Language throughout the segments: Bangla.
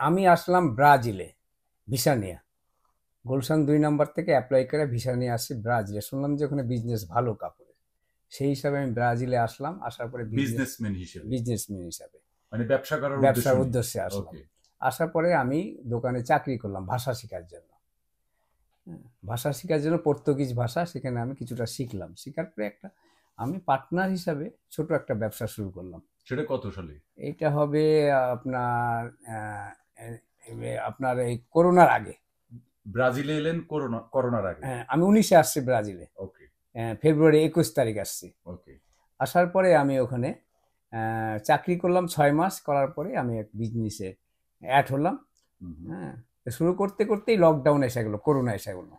আমি আসলাম ব্রাজিলে ভিসা নিয়ে। গুলশান ২ নম্বর থেকে অ্যাপ্লাই করে ভিসা নিয়ে আসছি ব্রাজিলে। শুনলাম যে ওখানে বিজনেস ভালো কাপড়ের। সেই হিসাবে আমি ব্রাজিলে আসলাম। আসার পরে বিজনেসম্যান হিসেবে, বিজনেসম্যান হিসাবে মানে ব্যবসা করার উদ্দেশ্য ব্যবসার নিয়ে। উদ্দেশ্যে আসলাম। ওকে। আসার পরে আমি দোকানে চাকরি করলাম ভাষা শেখার জন্য। ভাষা শেখার জন্য পর্তুগিজ ভাষা সেখানে আমি কিছুটা শিখলাম। শিখার পরে আমি পার্টনার হিসাবে ছোট একটা ব্যবসা শুরু করলাম। সেটা কত সালে? এটা হবে আপনার আহ, আপনার এই করোনার আগে। ব্রাজিলে এলেন করোনার আগে? আমি 19-এ আসছি ব্রাজিলে। ওকে। ফেব্রুয়ারি 21 তারিখ আসছি। ওকে। আসার পরে আমি ওখানে চাকরি করলাম 6 মাস। করার পরে আমি এক বিজনেসে অ্যাড হলাম। হ্যাঁ, তো শুরু করতে করতেই লকডাউন এসে গেলো, করোনা এসে গেলো।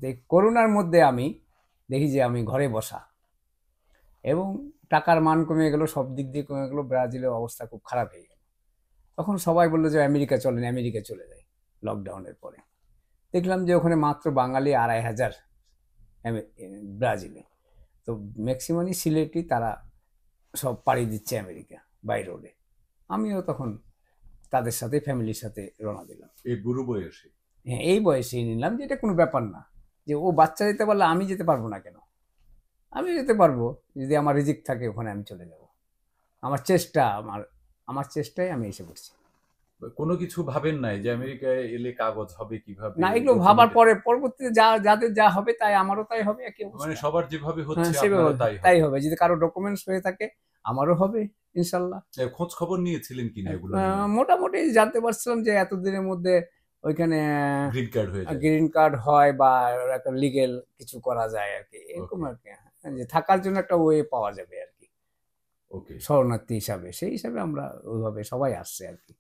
তো এই করোনার মধ্যে আমি দেখি যে আমি ঘরে বসা এবং টাকার মান কমে গেল, সব দিক দিয়ে কমে গেলো, ব্রাজিলের অবস্থা খুব খারাপ হয়ে গেল। তখন সবাই বললো যে আমেরিকা চলেন, আমেরিকা চলে যায়। লকডাউনের পরে দেখলাম যে ওখানে মাত্র বাঙালি 2,500 ব্রাজিলে। তো ম্যাক্সিমামই সিলেটি, তারা সব পাড়ি দিচ্ছে আমেরিকা বাই রোডে। আমিও তখন তাদের সাথে ফ্যামিলির সাথে রওনা দিলাম। এই বুড়ো বয়সে? হ্যাঁ, এই বয়সেই নিলাম যে এটা কোনো ব্যাপার না, যে ও বাচ্চা যেতে পারলে আমি যেতে পারবো না কেন? আমি যেতে পারবো, যদি আমার রিজিক থাকে ওখানে আমি চলে যাব। আমার চেষ্টা, আমার চেষ্টায় আমি এসে পড়ছি। কোনো কিছু ভাবেন নাই যে আমেরিকায় এলে কাগজ হবে কিভাবে, না, এগুলো ভাবার পরে পরবর্তীতে যাদের যা হবে তাই আমারও তাই হবে, একই মানে অবস্থা। সবার যেভাবে হ্যাঁ, হচ্ছে সেভাবে আপনারও তাই তাই হবে? হবে। যদি কারো ডকুমেন্টস হয়ে থাকে আমারও হবে ইনশাল্লাহ। খোঁজ খবর নিয়েছিলেন কিনা এগুলো নিয়ে? মোটামুটি জানতে পারছিলাম যে এতদিনের মধ্যে ওইখানে গ্রিন কার্ড হয়ে যায়? গ্রিন কার্ড হয় বা একটা লিগেল কিছু করা যায় আর কি, এরকম ওকে। আর কি। যে থাকার জন্য একটা ওয়ে পাওয়া যাবে আর কি, ওকে। শরণার্থী হিসাবে। সেই হিসাবে আমরা ওইভাবে সবাই আসছে আর কি।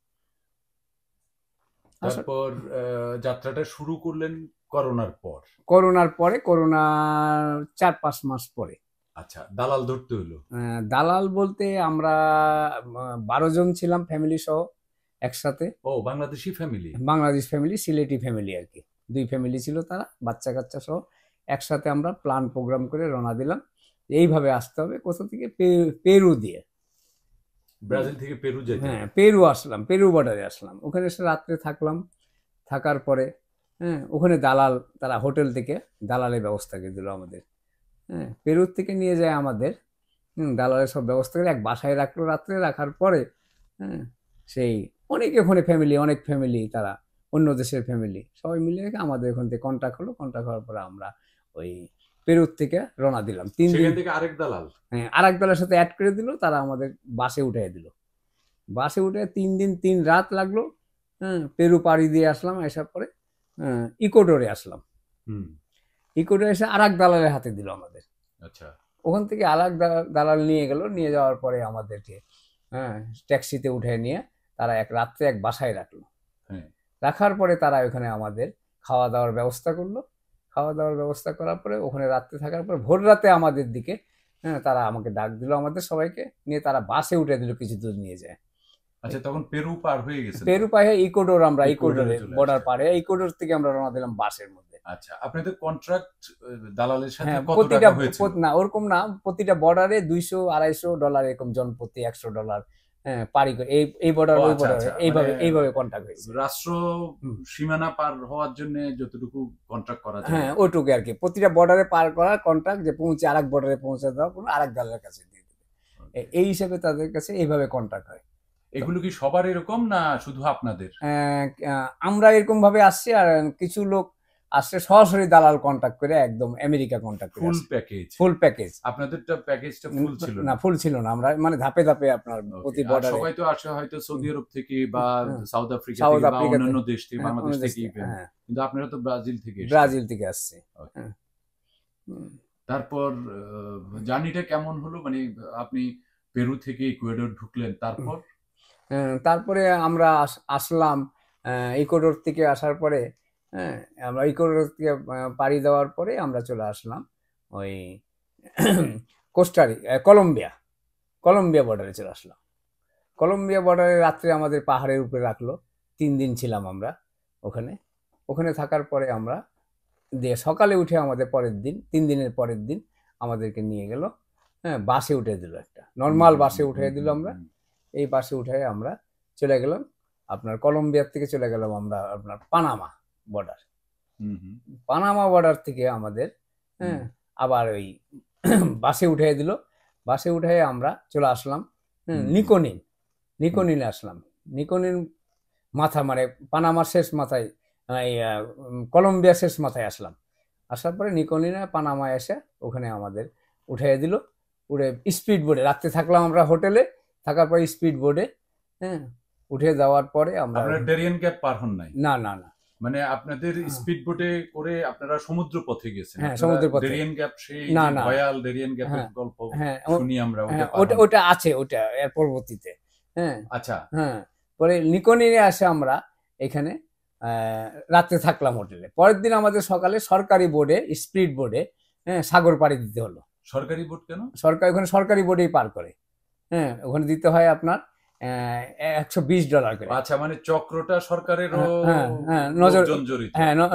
আসলে তারপর যাত্রাটা শুরু করলেন করোনার পর? করোনার পরে, করোনার 4-5 মাস পরে। আচ্ছা, দালাল ধরতে হলো? দালাল বলতে আমরা 12 জন ছিলাম ফ্যামিলি সহ একসাথে। ও, Bangladeshi family? Bangladesh family, Sylheti family আর কি। 2 ফ্যামিলি ছিল, তারা বাচ্চা কাচ্চা সহ একসাথে আমরা প্ল্যান প্রোগ্রাম করে রওনা দিলাম। এইভাবে আসতে হবে কোথা থেকে, পেরু দিয়ে। ব্রাজিল থেকে পেরু যেতেন? হ্যাঁ, পেরু আসলাম, পেরু বর্ডারে আসলাম। ওখানে এসে রাত্রে থাকলাম। থাকার পরে ওখানে দালাল, তারা হোটেল থেকে দালালের ব্যবস্থা করে দিল আমাদের। পেরুর থেকে নিয়ে যায় আমাদের, দালালের সব ব্যবস্থা করে এক বাসায় রাখলো। রাত্রে রাখার পরে হ্যাঁ সেই অনেক ওখানে ফ্যামিলি, অনেক ফ্যামিলি, তারা অন্য দেশের ফ্যামিলি সবাই মিলে রেখে আমাদের ওখান থেকে কন্ট্যাক্ট হলো। কন্ট্যাক্ট হওয়ার পরে আমরা ওই পেরুর থেকে রওনা দিলাম 3 দিন। সেখান থেকে আরেক দালাল? হ্যাঁ, আর এক দলের সাথে অ্যাড করে দিল, তারা আমাদের বাসে উঠিয়ে দিল। বাসে উঠে 3 দিন 3 রাত লাগলো। পেরু পাড়ি দিয়ে আসলাম। আসার পরে ইকোডোরে আসলাম। ইকোডোরে এসে আর এক দালালের হাতে দিল আমাদের। আচ্ছা। ওখান থেকে আর এক দালাল নিয়ে গেল। নিয়ে যাওয়ার পরে আমাদেরকে ট্যাক্সিতে উঠে নিয়ে তারা এক রাত্রে এক বাসায় রাখলো। হ্যাঁ। রাখার পরে তারা ওখানে আমাদের খাওয়া দাওয়ার ব্যবস্থা করলো। খাওয়া দাওয়ার ব্যবস্থা করার পরে ওখানে রাত্রে থাকার পরে ভোর রাতে আমাদের দিকে তারা আমাকে ডাক দিল, আমাদের সবাইকে নিয়ে তারা বাসে উঠে দিল, কিছু দূর নিয়ে যায়। আচ্ছা, তখন পেরু পার হয়ে গেছেন? পেরু পায়ে ইকোডোর, আমরা ইকুয়েডরে ইকোডোরে চলে বর্ডার আসছেন? পারে, ইকোডোর থেকে আমরা রওনা দিলাম বাসের মধ্যে। আচ্ছা, আপনাদের কন্ট্রাক্ট দালালের সাথে হ্যাঁ, কত প্রতিটা টাকা হয়েছিল? না ওরকম না, প্রতিটা বর্ডারে $200-250 এরকম জনপ্রতি $100 পারি করে, এই বর্ডার ও ওই আচ্ছা বর্ডারে আচ্ছা, মানে এইভাবে কন্ট্যাক্ট হয়েছে। রাষ্ট্র সীমানা পার হওয়ার জন্য যতটুকু কন্ট্রাক্ট করা যায় হ্যাঁ, আর কি। ওইটুকু আর কি। প্রতিটা বর্ডারে পার করার কন্ট্রাক্ট, যে পৌঁছে আরেক বর্ডারে পৌঁছে দেওয়া, কোনো আরেক দলের কাছে দিয়ে দেবে। Okay. এই হিসাবে তাদের কাছে এইভাবে কন্ট্রাক্ট হয়। এগুলো কি সবার এরকম না শুধু আপনাদের? আমরা এরকম ভাবে আসছি, আর কিছু লোক আসছে সরাসরি দালাল কন্ট্যাক্ট করে, একদম আমেরিকা কন্ট্যাক্ট করে ফুল আসছে। প্যাকেজ? Full package. আপনাদেরটা প্যাকেজটা ফুল ছিল না, না? ফুল ছিল না। আমরা মানে ধাপে ধাপে আপনার Okay. প্রতি আর বর্ডারে। সবাই তো আসে হয়তো সৌদি আরব থেকে বা সাউথ আফ্রিকা সাউথ থেকে বা আফ্রিকা অন্যান্য থেকে, দেশ থেকে, বাংলাদেশ অন্য দেশ থেকেই থেকে, হ্যাঁ, কিন্তু আপনারা তো ব্রাজিল থেকে এসেছেন। ব্রাজিল থেকে আসছে। Okay. তারপর জার্নিটা কেমন হলো, মানে আপনি পেরু থেকে ইকুয়েডর ঢুকলেন, তারপর? তারপরে আমরা আসলাম ইকুয়েডর থেকে। আসার পরে আমরা ইকুয়েডর থেকে পাড়ি দেওয়ার পরে আমরা চলে আসলাম ওই কলম্বিয়া। কলম্বিয়া বর্ডারে চলে আসলাম। কলম্বিয়া বর্ডারে রাত্রে আমাদের পাহাড়ের উপরে রাখলো। 3 দিন ছিলাম আমরা ওখানে। ওখানে থাকার পরে আমরা সকালে উঠে আমাদের পরের দিন, 3 দিনের পরের দিন আমাদেরকে নিয়ে গেল, বাসে উঠে দিল, একটা নর্মাল বাসে উঠে দিল। আমরা এই বাসে উঠে আমরা চলে গেলাম আপনার কলম্বিয়ার থেকে চলে গেলাম আমরা আপনার পানামা বর্ডার। হুম হুম পানামা বর্ডার থেকে আমাদের হ্যাঁ আবার ওই বাসে উঠিয়ে দিল। বাসে উঠে আমরা চলে আসলাম নিকোনিনে আসলাম। নিকোনিন মাথা মানে পানামার শেষ মাথায়, কলম্বিয়া শেষ মাথায় আসলাম। আসার পরে নিকোনিনে পানামায় এসে ওখানে আমাদের উঠিয়ে দিল। উঠে স্পিড বোটে রাত্রে থাকলাম আমরা হোটেলে, থাকার পরে স্পিড বোটে হ্যাঁ উঠে যাওয়ার পরে আমরা আপনারা ডেরিয়ান গ্যাপ পার হন নাই? না না না, মানে আপনাদের স্পিড বোটে করে আপনারা সমুদ্র পথে গেছেন? হ্যাঁ সমুদ্র পথে। ডেরিয়ান গ্যাপ সেই না না, ভয়াল ডেরিয়ান গ্যাপের গল্প শুনি আমরা, ওটা আছে ওটা এর পরবর্তীতে। হ্যাঁ আচ্ছা হ্যাঁ, পরে নিকোনিনে আসে আমরা এখানে রাত্রে থাকলাম হোটেলে। পরের দিন আমাদের সকালে সরকারি বোর্ডে স্পিড বোর্ডে হ্যাঁ সাগর পাড়ি দিতে হলো। সরকারি বোট কেন? ওখানে সরকারি বোর্ডেই পার করে, হ্যাঁ ওখানে দিতে হয় আপনার $120 করে। আচ্ছা, মানে চক্রটা সরকারের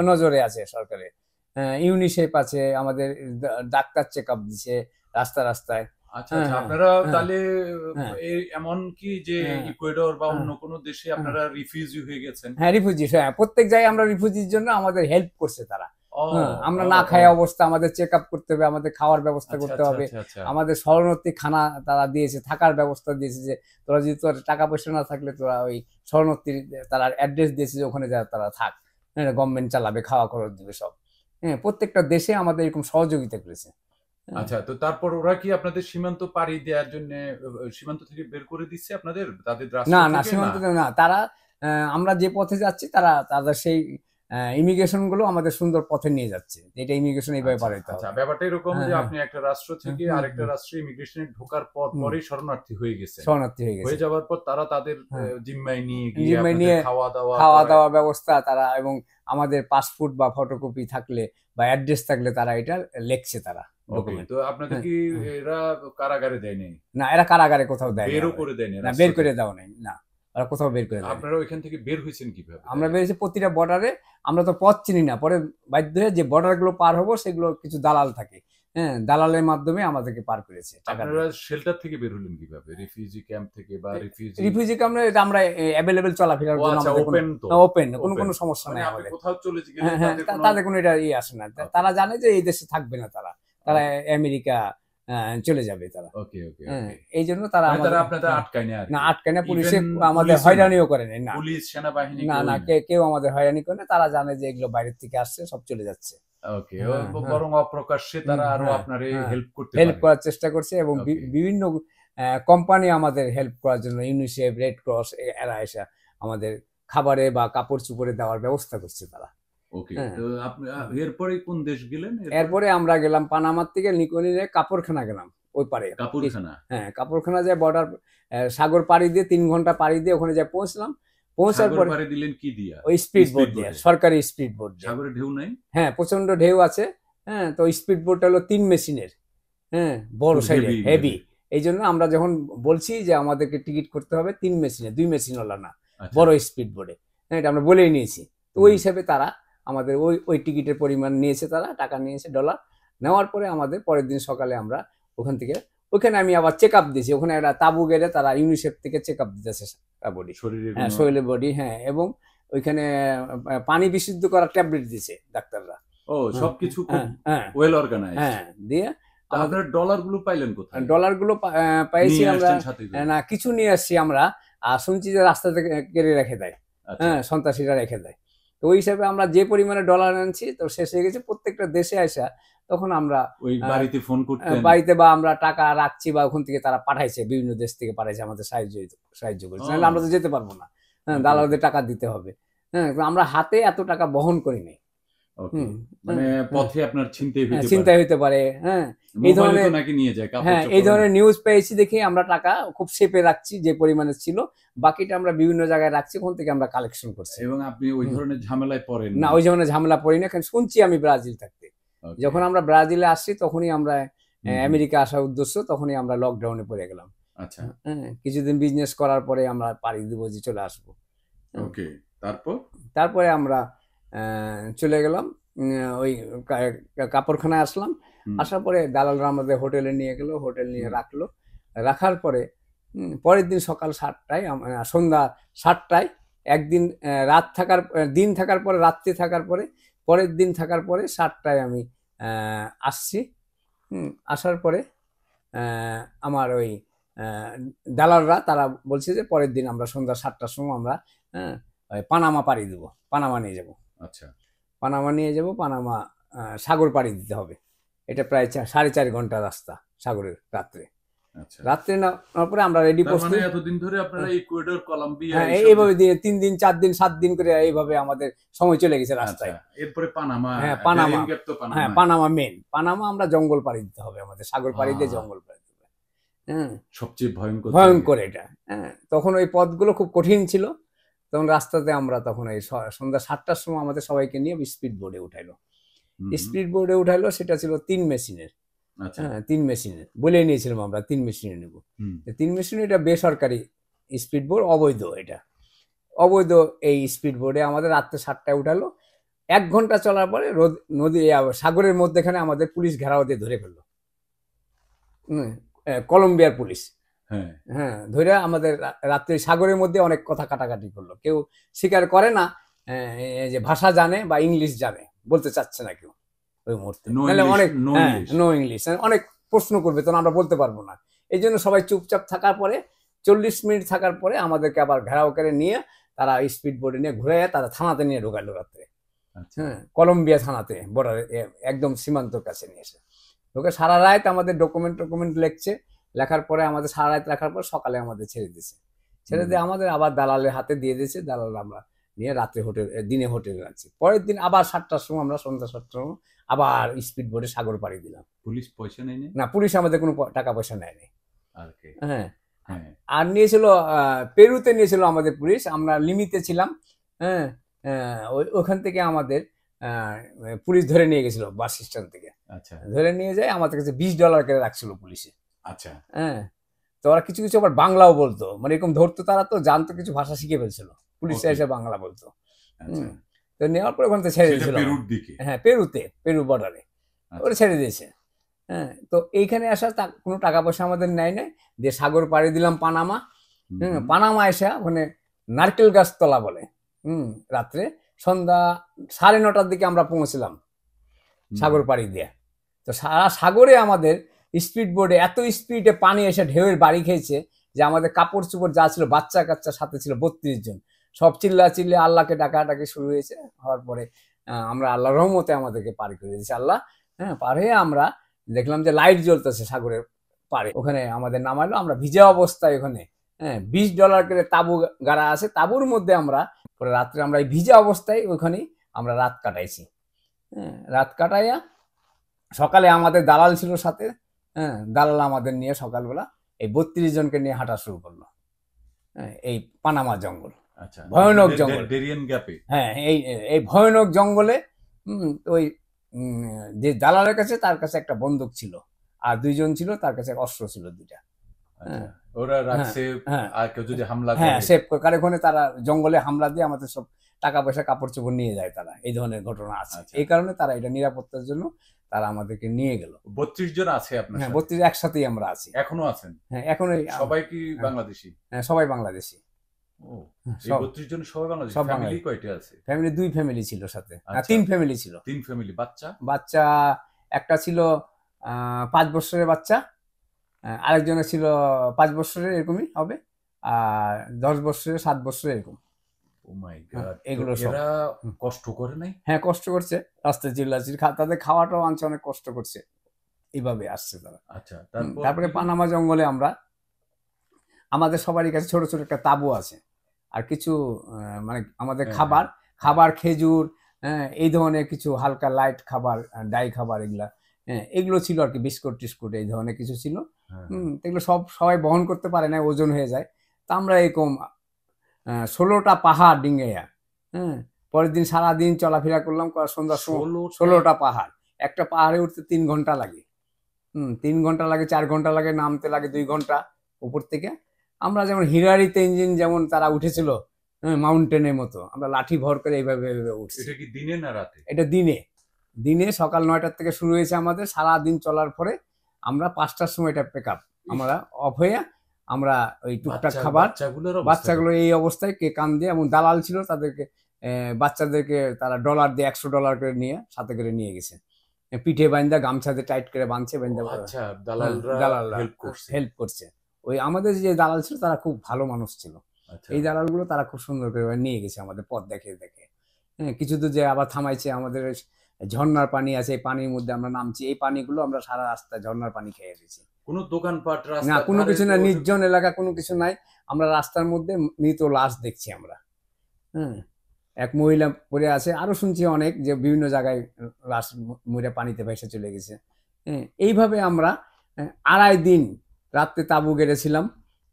নজরে আছে সরকারের। ইউনিসেফ আছে, আমাদের ডাক্তার চেক আপ দিচ্ছে রাস্তায়। আচ্ছা আচ্ছা, আপনারা তাহলে এমন কি যে ইকুয়েডর বা অন্য কোন দেশে আপনারা রিফিউজি হয়ে গেছেন? হ্যাঁ রিফিউজি, হ্যাঁ প্রত্যেক জায়গায় আমরা রিফিউজির জন্য আমাদের হেল্প করছে তারা। আমরা না খাওয়া অবস্থা, আমাদের চেক আপ করতে হবে, আমাদের খাওয়ার ব্যবস্থা করতে হবে, আমাদের শরণার্থী খানা তারা দিয়েছে, থাকার ব্যবস্থা দিয়েছে যে তোরা যদি তোর টাকা পয়সা না থাকলে তোরা ওই শরণার্থীর তারা অ্যাড্রেস দিয়েছে যে ওখানে যা তারা থাক, হ্যাঁ গভর্নমেন্ট চালাবে, খাওয়া খরচ দিবে সব। হ্যাঁ প্রত্যেকটা দেশে আমাদের এরকম সহযোগিতা করেছে। আচ্ছা, তো তারপর ওরা কি আপনাদের সীমান্ত পাড়ি দেওয়ার জন্য সীমান্ত থেকে বের করে দিচ্ছে আপনাদের? তাদের না সীমান্ত না, তারা আমরা যে পথে যাচ্ছি তাদের সেই ইমিগ্রেশন গুলো আমাদের সুন্দর পথে নিয়ে যাচ্ছে, এটা ইমিগ্রেশন এইভাবে পার হতে হবে। আচ্ছা, ব্যাপারটা এরকম যে আপনি একটা রাষ্ট্র থেকে আরেকটা রাষ্ট্রে ইমিগ্রেশনে ঢোকার পরেই শরণার্থী হয়ে গেছে, হয়ে যাওয়ার পর তারা তাদের জিম্মায় নিয়ে গিয়ে খাওয়া দাওয়া ব্যবস্থা তারা, এবং আমাদের পাসপোর্ট বা ফটোকপি থাকলে বা অ্যাড্রেস থাকলে তারা এটা লিখছে তারা। তো আপনাদের কি এরা কারাগারে দেয় নাই? না, এরা কারাগারে কোথাও দেয় বেরও করে দেয়নি? না, বের করে দেওয়া নাই, না ওরা কোথাও বের করে দেয়। আপনারা ওইখান থেকে বের হয়েছেন কিভাবে? আমরা বেরিয়েছি প্রতিটা বর্ডারে, আমরা তো পথ চিনি না, পরে বাধ্য হয়ে যে বর্ডার গুলো পার হবো সেগুলো কিছু দালাল থাকে, হ্যাঁ দালালের মাধ্যমে আমাদেরকে পার করেছে। আপনারা শেল্টার থেকে বের হলেন কিভাবে? রিফিউজি ক্যাম্প থেকে বা রিফিউজি ক্যাম্পে এটা আমরা अवेलेबल চলাফেরার জন্য ওপেন, কোনো সমস্যা নাই আমাদের। কোথাও চলে গেলে তাদের কোনো এটা আসে না, তারা জানে যে এই দেশে থাকবে না, তারা আমেরিকা চলে যাবে তারা। এই জন্য তারা আপনাদের আটকায় না, আটকায় না, পুলিশে আমাদের হয়রানিও করে না, পুলিশ সেনাবাহিনী না কেউ আমাদের হয়রানি করে না, তারা জানে যে এগুলো বাইরের থেকে আসছে, সব চলে যাচ্ছে। বরং অপ্রকাশ্যে তারা আরো আপনারে হেল্প করার চেষ্টা করছে, এবং বিভিন্ন কোম্পানি আমাদের হেল্প করার জন্য, ইউনিসেফ, রেড ক্রস এরা এসে আমাদের খাবারে বা কাপড় চোপড়ে দেওয়ার ব্যবস্থা করছে তারা। এরপরে কোন দেশ গেলেন? এরপরে আমরা গেলাম পানামার থেকে নিকোনিনে কাপড়খানা গেলাম, ওই পারে হ্যাঁ কাপড়খানা যায় বর্ডার, সাগর পাড়ি দিয়ে 3 ঘন্টা পাড়ি দিয়ে ওখানে যায় পৌঁছলাম। পৌঁছার পরে দিলেন কি দিয়া? ওই স্পিড বোট দিয়ে, সরকারি স্পিড বোট। সাগরে ঢেউ নাই? হ্যাঁ প্রচন্ড ঢেউ আছে, হ্যাঁ তো স্পিড বোটটা হলো 3 মেশিনের, হ্যাঁ বড় সাইজের, হেভি। এই জন্য আমরা যখন বলছি যে আমাদেরকে টিকিট করতে হবে 3 মেশিনের, 2 মেশিন হলো না, বড় স্পিড বোটে, হ্যাঁ এটা আমরা বলেই নিয়েছি। তো ওই হিসাবে তারা আমাদের ওই টিকিটের পরিমাণ নিয়েছে, তারা টাকা নিয়েছে $, নেওয়ার পরে আমাদের পরের দিন সকালে আমরা ওখানে আমি আবার চেক আপ দিয়েছি, ওখানে একটা তাবু গেড়ে তারা ইউনিসেফ থেকে চেক আপ দিতেছে বডি, হ্যাঁ শরীরের বডি, হ্যাঁ এবং ওইখানে পানি বিশুদ্ধ করার ট্যাবলেট দিয়েছে ডাক্তাররা। সবকিছু ওয়েল অর্গানাইজড। হ্যাঁ দিয়ে আমাদের ডলার গুলো পাইলেন কোথায়? ডলার গুলো পাইছি আমরা, না কিছু নিয়ে আসছি আমরা, আর শুনছি যে রাস্তা থেকে কেড়ে রেখে দেয়, হ্যাঁ সন্ত্রাসীরা রেখে দেয়। তো ওই হিসাবে আমরা যে পরিমাণে ডলার আনছি তো শেষ হয়ে গেছে। প্রত্যেকটা দেশে আসা তখন আমরা ওই বাড়িতে ফোন করতে, বাড়িতে বা আমরা টাকা রাখছি বা ওখান থেকে তারা পাঠাইছে, বিভিন্ন দেশ থেকে পাঠাইছে, আমাদের সাহায্য করেছে, নাহলে আমরা তো যেতে পারবো না, হ্যাঁ দালালদের টাকা দিতে হবে, হ্যাঁ আমরা হাতে এত টাকা বহন করি নাই। মানে পথে আপনার চিন্তাই হইতে পারে, হ্যাঁ এই ধরনের নাকি নিয়ে যায়, হ্যাঁ এই ধরনের নিউজ পেয়েছি দেখে আমরা টাকা খুব সেপে রাখছি, যে পরিমাণে ছিল বাকিটা আমরা বিভিন্ন জায়গায় রাখছি, ওখান থেকে আমরা কালেকশন করছি। এবং আপনি ওই ধরনের ঝামেলায় পড়েন না? ওই ধরনের ঝামেলা পড়ি না, কারণ শুনছি আমি ব্রাজিল থাকতে, যখন আমরা ব্রাজিলে আসছি তখনই আমরা আমেরিকা আসার উদ্দেশ্য, তখনই আমরা লকডাউনে পড়ে গেলাম। আচ্ছা, হ্যাঁ কিছুদিন বিজনেস করার পরে আমরা পাড়ি দিব যে চলে আসবো। তারপরে আমরা চলে গেলাম ওই কাপড়খানায় আসলাম। আসার পরে দালালরা আমাদের হোটেলে নিয়ে গেল, হোটেল নিয়ে রাখার পরে পরের দিন সকাল 7টায়, সন্ধ্যা 7টায় একদিন দিন থাকার পরে, রাত্রি থাকার পরে, পরের দিন থাকার পরে 7টায় আমি আসছি। আসার পরে আমার ওই দালালরা তারা বলছে যে পরের দিন আমরা সন্ধ্যা 7টার সময় আমরা পানামা পাড়ি দেবো, পানামা নিয়ে যাব। আচ্ছা, পানামা নিয়ে যাব, পানামা সাগর পাড়ি দিতে হবে। এটা প্রায় 4.5 ঘন্টা রাস্তা সাগরের রাত্রে। রাত্রে নেওয়ার পরে আমরা রেডি প্রস্তুত। এতদিন ধরে আপনারা ইকুয়েডর, কলম্বিয়া এইভাবে দিয়ে 3 দিন 4 দিন 7 দিন করে এইভাবে আমাদের সময় চলে গেছে রাস্তায়। এরপরে পানামা, পানামা মেন। পানামা আমরা জঙ্গল পাড়ি দিতে হবে, আমাদের সাগর পাড়ি দিয়ে জঙ্গল পাড়ি দিতে হবে। সবচেয়ে ভয়ঙ্কর এটা। তখন ওই পথগুলো খুব কঠিন ছিল। তখন রাস্তাতে আমরা তখন এই সন্ধ্যা 7টার সময় আমাদের সবাইকে নিয়ে স্পিড বোর্ডে উঠাইলো। স্পিড বোর্ডে উঠাইলো, সেটা ছিল 3 মেশিনের। 3 মেশিনের বলে নিয়েছিলাম আমরা 3 মেশিনে নেব। 3 মেশিন, এটা বেসরকারি স্পিড বোর্ড, অবৈধ। এটা অবৈধ। এই স্পিড বোর্ডে আমাদের রাত্রে 7টায় উঠালো। 1 ঘন্টা চলার পরে নদী সাগরের মধ্যেখানে আমাদের পুলিশ ঘেরাও দিয়ে ধরে ফেললো, কলম্বিয়ার পুলিশ। ধরে আমাদের রাত্রে সাগরের মধ্যে অনেক কথা কাটাকাটি করলো। কেউ স্বীকার করে না যে ভাষা জানে বা ইংলিশ জানে, বলতে চাচ্ছে না কেউ ওই মুহূর্তে। অনেক নো ইংলিশ, অনেক প্রশ্ন করবে, তখন আমরা বলতে পারবো না। এই জন্য সবাই চুপচাপ থাকার পরে 40 মিনিট থাকার পরে আমাদেরকে আবার ঘেরাও করে নিয়ে তারা স্পিড বোর্ডে নিয়ে ঘুরে তারা থানাতে নিয়ে ঢোকালো রাত্রে। কলম্বিয়া থানাতে, বর্ডারে একদম সীমান্তর কাছে নিয়ে এসে ঢোকে। সারা রাত আমাদের ডকুমেন্ট লিখছে। লেখার পরে আমাদের সারা রাত রাখার পর সকালে আমাদের ছেড়ে দিয়েছে। ছেড়ে দিয়ে আমাদের আবার দালালের হাতে দিয়ে দিয়েছে। দালাল আমরা নিয়ে রাত্রে দিনে হোটেলে রাখছি। পরের দিন আবার 7টার সময় আমরা সন্ধ্যা 7টার সময় আবার স্পিড বোর্ডে সাগর পাড়ি দিলাম। পুলিশ পয়সা নেয়নি? না, পুলিশ আমাদের কোনো টাকা পয়সা নেয়নি। আর নিয়েছিল পেরুতে নিয়েছিল আমাদের পুলিশ। আমরা লিমিতে ছিলাম। ওখান থেকে আমাদের পুলিশ ধরে নিয়ে গেছিল বাস স্ট্যান্ড থেকে। ধরে নিয়ে যায়, আমাদের কাছে $20 করে রাখছিল পুলিশে। আচ্ছা, তো ওরা কিছু কিছু আবার বাংলাও বলতো, মানে এরকম ধরতো। তারা তো জানতো, কিছু ভাষা শিখে ফেলছিল। পুলিশরা এসে বাংলা বলতো। তো নেওয়ার পরে ওখান থেকে ছেড়ে দিয়েছিল। পেরু বর্ডারে ওরা ছেড়ে দিয়েছে। তো এইখানে আসা কোনো টাকা পয়সা আমাদের নেয় নাই। দিয়ে সাগর পাড়ি দিলাম পানামা। পানামা এসে ওখানে নারকেল গাছ তলা বলে। রাত্রে সন্ধ্যা 9:30টার দিকে আমরা পৌঁছলাম সাগর পাড়ি দিয়ে। তো সারা সাগরে আমাদের স্পিড বোর্ডে এত স্পিডে পানি এসে ঢেউয়ের বাড়ি খেয়েছে যে আমাদের কাপড় চোপড় যা ছিল, বাচ্চা কাচ্চা সাথে ছিল 32 জন। সব চিল্লে আল্লাহকে ডাকাডাকি শুরু হয়েছে। হওয়ার পরে আমরা আল্লাহর রহমতে আমাদেরকে পার করে দিয়েছে আল্লাহ। পার হয়ে আমরা দেখলাম যে লাইট জ্বলতেছে সাগরের পারে। ওখানে আমাদের নামাইলো। আমরা ভিজা অবস্থায় ওখানে $20 করে তাবু গাড়া আছে। তাবুর মধ্যে আমরা পরে রাত্রে আমরা এই ভিজা অবস্থায় ওখানে আমরা রাত কাটাইছি। রাত কাটাইয়া সকালে আমাদের দালাল ছিল সাথে। দালাল আমাদের নিয়ে সকালবেলা এই 32 জনকে নিয়ে হাঁটা শুরু করলো এই পানামা জঙ্গল। ভয়ানক জঙ্গল। এই ভয়ানক জঙ্গলে ওই যে দালালের কাছে, তার কাছে একটা বন্দুক ছিল, আর 2 জন ছিল, তার কাছে অস্ত্র ছিল 2টা। ওরা রাখছে আর কেউ যদি হামলা সেভ করে ওখানে তারা জঙ্গলে হামলা দিয়ে আমাদের সব টাকা পয়সা কাপড় চোপড় নিয়ে যায় তারা। এই ধরনের ঘটনা আছে। এই কারণে তারা এটা নিরাপত্তার জন্য তারা আমাদেরকে নিয়ে গেল। 32 জন আছে আপনার? 32 একসাথেই আমরা আছি। এখনো আছেন? এখনো। সবাই কি বাংলাদেশি? সবাই বাংলাদেশি। এই 32 জন সবাই বাংলাদেশি? ফ্যামিলি কয়টা আছে? ফ্যামিলি 2 ফ্যামিলি ছিল সাথে। 3 ফ্যামিলি ছিল। 3 ফ্যামিলি। বাচ্চা একটা ছিল 5 বছরের বাচ্চা, আরেকজনের ছিল 5 বছরের, এরকমই হবে, আর 10 বছরের, 7 বছরের, এরকম। ও মাই গড। এগুলো এরা কষ্ট করে নাই? হ্যাঁ, কষ্ট করছে। রাস্তায় চিল্লাচিল্লি, তাদের খাওয়াটাও আনছে, অনেক কষ্ট করছে। এইভাবে আসছে তারা। আচ্ছা, তারপরে পানামা জঙ্গলে আমরা, আমাদের সবারই কাছে ছোট ছোট একটা তাবু আছে, আর কিছু মানে আমাদের খাবার খেজুর, এই ধরনের কিছু হালকা লাইট খাবার, ডাই খাবার, এগুলো ছিল আর কি। বিস্কুট টিস্কুট এই ধরনের কিছু ছিল। এগুলো সবাই বহন করতে পারে না, ওজন হয়ে যায়। তা আমরা এরকম 16টা পাহাড় ডিঙ্গাইয়া, পরের দিন সারাদিন চলাফেরা করলাম। সন্ধ্যা 16টা পাহাড়। একটা পাহাড়ে উঠতে 3 ঘন্টা লাগে। 3 ঘন্টা লাগে, 4 ঘন্টা লাগে, নামতে লাগে 2 ঘন্টা উপর থেকে। আমরা যেমন হিরারিতে ইঞ্জিন যেমন তারা উঠেছিল মাউন্টেনের মতো, আমরা লাঠি ভর করে এইভাবে উঠছি। এটা কি দিনে না রাতে? এটা দিনে সকাল 9টার থেকে শুরু হয়েছে আমাদের। সারা দিন চলার পরে আমরা 5টার সময় এটা পিক আপ, আমরা অফ হয়ে আমরা ওই টুকটাক খাবার, বাচ্চাগুলো এই অবস্থায় কে কান দিয়ে, এবং দালাল ছিল তাদেরকে, বাচ্চাদেরকে তারা $1 দিয়ে $100 করে নিয়ে সাথে করে নিয়ে গেছে, পিঠে বান্ধা গামছাতে টাইট করে বাঁধছে, দালালরা হেল্প করছে। ওই আমাদের যে দালাল ছিল তারা খুব ভালো মানুষ ছিল। এই দালালগুলো তারা খুব সুন্দর করে নিয়ে গেছে আমাদের পথ দেখে দেখে। হ্যাঁ, কিছু দূর যে আবার থামাইছে, আমাদের ঝর্ণার পানি আছে, এই পানির মধ্যে আমরা নামছি, এই পানিগুলো আমরা সারা রাস্তায় ঝর্ণার পানি খেয়ে দিয়েছি। কোনো দোকানপাট না, কোনো কিছু না, নির্জন এলাকা, কোনো কিছু নাই। আমরা রাস্তার মধ্যে মৃত লাশ দেখছি আমরা। হ্যাঁ, এক মহিলা পড়ে আছে, আরো শুনছি অনেক যে বিভিন্ন জায়গায় লাশ মরে পানিতে ভেসে চলে গেছে। হ্যাঁ, এইভাবে আমরা 2.5 দিন রাত্রে তাঁবু গেড়েছিলাম।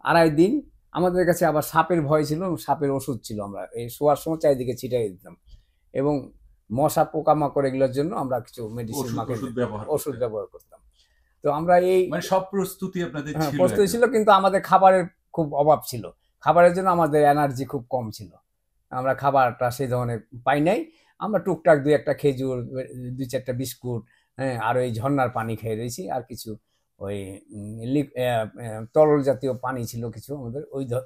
2.5 দিন আমাদের কাছে আবার সাপের ভয় ছিল, সাপের ওষুধ ছিল, আমরা এই শোয়ার সময় চারিদিকে ছিটাই দিতাম, এবং মশা পোকামাকড় এগুলোর জন্য আমরা কিছু মেডিসিন ওষুধ ব্যবহার করতাম। তো আমরা এই সব প্রস্তুতি আপনাদের ছিল, প্রস্তুতি ছিল, কিন্তু আমাদের খাবারের খুব অভাব ছিল। খাবারের জন্য আমাদের এনার্জি খুব কম ছিল, আমরা খাবারটা সেই ধরনের পাই নাই। আমরা টুকটাক 2-1টা খেজুর, 2-4টা বিস্কুট, হ্যাঁ, আর ওই ঝর্ণার পানি খেয়ে রয়েছি, আর কিছু ওই তরল জাতীয় পানি ছিল কিছু আমাদের,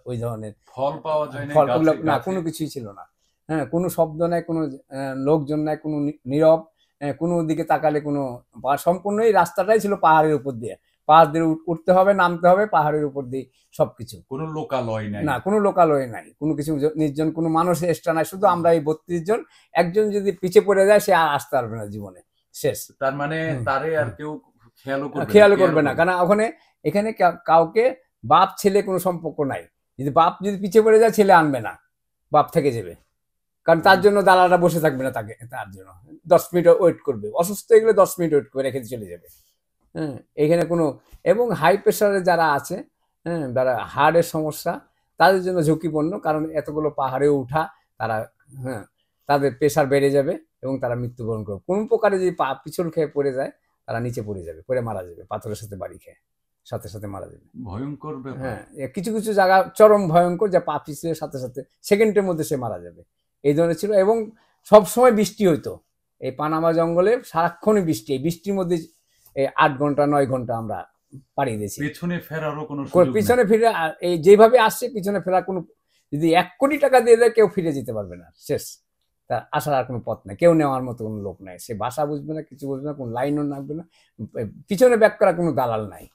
ওই ধরনের ফল পাওয়া যায় না, কোনো কিছুই ছিল না। হ্যাঁ, কোনো শব্দ নাই, কোনো লোকজন নাই, কোনো নীরব, কোনো দিকে তাকালে কোনো, সম্পূর্ণ এই রাস্তাটাই ছিল পাহাড়ের উপর দিয়ে, পাহাড় দিয়ে উঠতে হবে, নামতে হবে, পাহাড়ের উপর দিয়ে সবকিছু, কোনো লোকালয় নাই, না কোনো লোকালয় নাই, কোনো কিছু নির্জন, কোনো মানুষ এক্সট্রা নাই, শুধু আমরা এই 32 জন। একজন যদি পিছিয়ে পড়ে যায় সে আর আসতে পারবে না জীবনে, শেষ। তার মানে তারে আর কেউ খেয়াল করবে না, কারণ এখানে কাউকে বাপ ছেলে কোনো সম্পর্ক নাই। যদি বাপ যদি পিছিয়ে পড়ে যায়, ছেলে আনবে না, বাপ থেকে যাবে, কারণ তার জন্য দালালরা বসে থাকবে না, তাকে তার জন্য 10 মিনিট ওয়েট করবে, অসুস্থ হয়ে গেলে 10 মিনিট ওয়েট করে রেখে চলে যাবে। হ্যাঁ, এখানে কোনো, এবং হাই প্রেশারে যারা আছে, হ্যাঁ, যারা হার্টের সমস্যা, তাদের জন্য ঝুঁকিপূর্ণ, কারণ এতগুলো পাহাড়ে উঠা, তারা, হ্যাঁ, তাদের প্রেশার বেড়ে যাবে এবং তারা মৃত্যুবরণ করবে। কোন প্রকারে যদি পিছল খেয়ে পড়ে যায়, তারা নিচে পড়ে যাবে, পড়ে মারা যাবে, পাথরের সাথে বাড়ি খেয়ে সাথে সাথে মারা যাবে। ভয়ঙ্কর ব্যাপার। হ্যাঁ, কিছু কিছু জায়গা চরম ভয়ঙ্কর, যা পা পিছলে সাথে সাথে সেকেন্ডের মধ্যে সে মারা যাবে, এই ধরনের ছিল। এবং সবসময় বৃষ্টি হইতো, এই পানামা জঙ্গলে সারাক্ষণই বৃষ্টি, এই বৃষ্টির মধ্যে 8 ঘন্টা 9 ঘন্টা আমরা পাড়ি দিয়েছি। পিছনে ফেরারও কোনো পিছনে ফিরে, এই যেভাবে আসছে পিছনে ফেরার কোনো, যদি 1 কোটি টাকা দিয়ে দেয় কেউ ফিরে যেতে পারবে না, শেষ, তার আসার আর কোনো পথ নাই, কেউ নেওয়ার মতো কোনো লোক নাই, সে ভাষা বুঝবে না, কিছু বুঝবে না, কোনো লাইনও নামবে না, পিছনে ব্যাক করার কোনো দালাল নাই।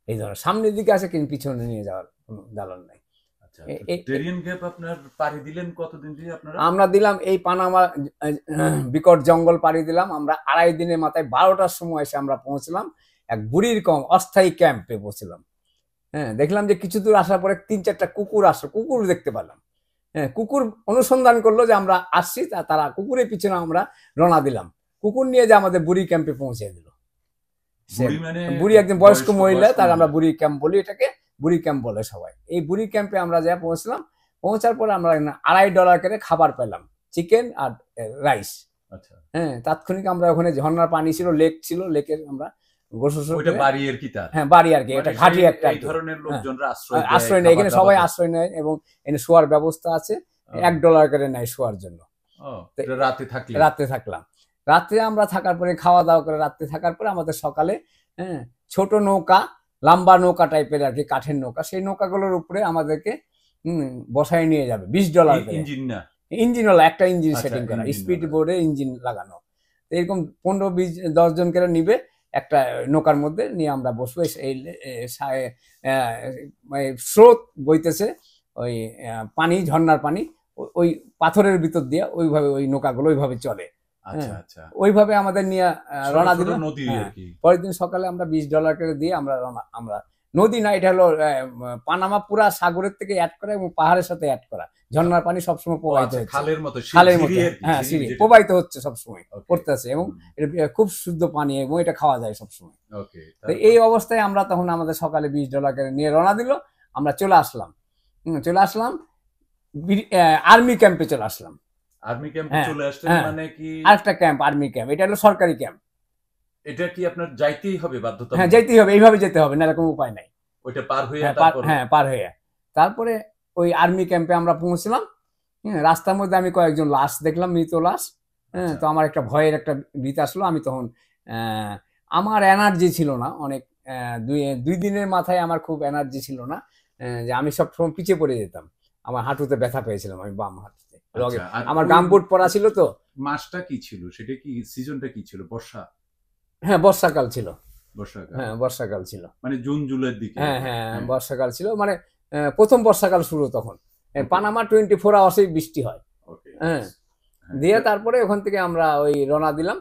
এই ধরনের সামনের দিকে আসে, কিন্তু পিছনে নিয়ে যাওয়ার কোনো দালাল নাই। আমরা দিলাম এই পানামা বিকট জঙ্গল পাড়ি দিলাম আমরা 2.5 দিনের মাথায় 12টার সময় এসে আমরা পৌঁছলাম এক বুড়ির কম অস্থায়ী ক্যাম্পে পৌঁছলাম। হ্যাঁ, দেখলাম যে কিছু দূর আসার পরে 3-4টা কুকুর আসলো, কুকুর দেখতে পেলাম। হ্যাঁ, কুকুর অনুসন্ধান করলো যে আমরা আসছি, তারা কুকুরের পিছনে আমরা রওনা দিলাম, কুকুর নিয়ে যে আমাদের বুড়ি ক্যাম্পে পৌঁছে দিল। বুড়ি একজন বয়স্ক মহিলা, তার আমরা বুড়ি ক্যাম্প বলি, এটাকে বুড়ি ক্যাম্প বলে সবাই। এই বুড়ি ক্যাম্পে আমরা যা পৌঁছলাম, পৌঁছার পরে আমরা $2.5 করে খাবার পেলাম, চিকেন আর রাইস। হ্যাঁ, তাৎক্ষণিক আমরা ওখানে ঝর্ণার পানি ছিল, লেক ছিল, লেকের আমরা বাড়ি আর কি, এটা ঘাটি একটা, আশ্রয় নেয় এখানে, সবাই আশ্রয় নেয়, এবং এখানে শোয়ার ব্যবস্থা আছে, $1 করে নেয় শোয়ার জন্য। রাতে থাকলাম, রাত্রে আমরা থাকার পরে খাওয়া দাওয়া করে রাত্রে থাকার পরে আমাদের সকালে, হ্যাঁ, ছোট নৌকা, লম্বা নৌকা টাইপের আর কি, কাঠের নৌকা, সেই নৌকাগুলোর উপরে আমাদেরকে বসায় নিয়ে যাবে $20 ইঞ্জিন হলো, একটা ইঞ্জিন সেটিং করা, স্পিড বোর্ডে ইঞ্জিন লাগানো, এরকম 15-20-10 জন করে নিবে একটা নৌকার মধ্যে নিয়ে আমরা বসবো। এই স্রোত বইতেছে, ওই পানি, ঝর্ণার পানি ওই পাথরের ভিতর দিয়ে, ওইভাবে ওই নৌকাগুলো ওইভাবে চলে। ওইভাবে আমাদের নিয়ে রওনা দিল। পরের দিন সকালে আমরা $20 করে দিয়ে আমরা নদী না, এটা হলো পানামা পুরা সাগরের থেকে অ্যাড করা এবং পাহাড়ের সাথে অ্যাড করা, ঝর্ণার পানি সবসময় প্রবাহিত হচ্ছে, খালের মতো, হ্যাঁ, সিঁড়ি প্রবাহিত হচ্ছে সবসময়, পড়তেছে, এবং এটা খুব শুদ্ধ পানি, এবং এটা খাওয়া যায় সবসময়। এই অবস্থায় আমরা তখন আমাদের সকালে $20 করে নিয়ে রওনা দিল, আমরা চলে আসলাম আর্মি ক্যাম্পে চলে আসলাম। আর্মি ক্যাম্পে চলে আসলেন মানে কি? আরেকটা ক্যাম্প, আর্মি ক্যাম্প, এটা হলো সরকারি ক্যাম্প। এটা কি আপনার যাইতেই হবে বাধ্যতামূলক? হ্যাঁ, যাইতেই হবে, এইভাবে যেতে হবে, না এরকম উপায় নাই। ওইটা পার হয়ে, হ্যাঁ, পার হয়ে তারপরে ওই আর্মি ক্যাম্পে আমরা পৌঁছলাম। হ্যাঁ, রাস্তার মধ্যে আমি কয়েকজন লাশ দেখলাম, মৃত লাশ। হ্যাঁ, তো আমার একটা ভয়ের একটা ভীত আসলো। আমি তখন আমার এনার্জি ছিল না অনেক, 2 দিনের মাথায় আমার খুব এনার্জি ছিল না। যে আমি সবসময় পিছিয়ে পড়ে যেতাম, আমার হাঁটুতে ব্যথা পেয়েছিলাম আমি বাম হাঁটুতে। আমার গামবুট পরা ছিল তো। মাসটা কি ছিল সেটা, কি সিজনটা কি ছিল? বর্ষা? হ্যাঁ বর্ষাকাল ছিল। বর্ষাকাল, হ্যাঁ বর্ষাকাল ছিল, মানে জুন জুলাইয়ের দিকে। হ্যাঁ হ্যাঁ বর্ষাকাল ছিল, মানে প্রথম বর্ষাকাল শুরু তখন। পানামা 24 আওয়ার্সই বৃষ্টি হয়। হ্যাঁ, দিয়ে তারপরে ওখান থেকে আমরা ওই রওনা দিলাম,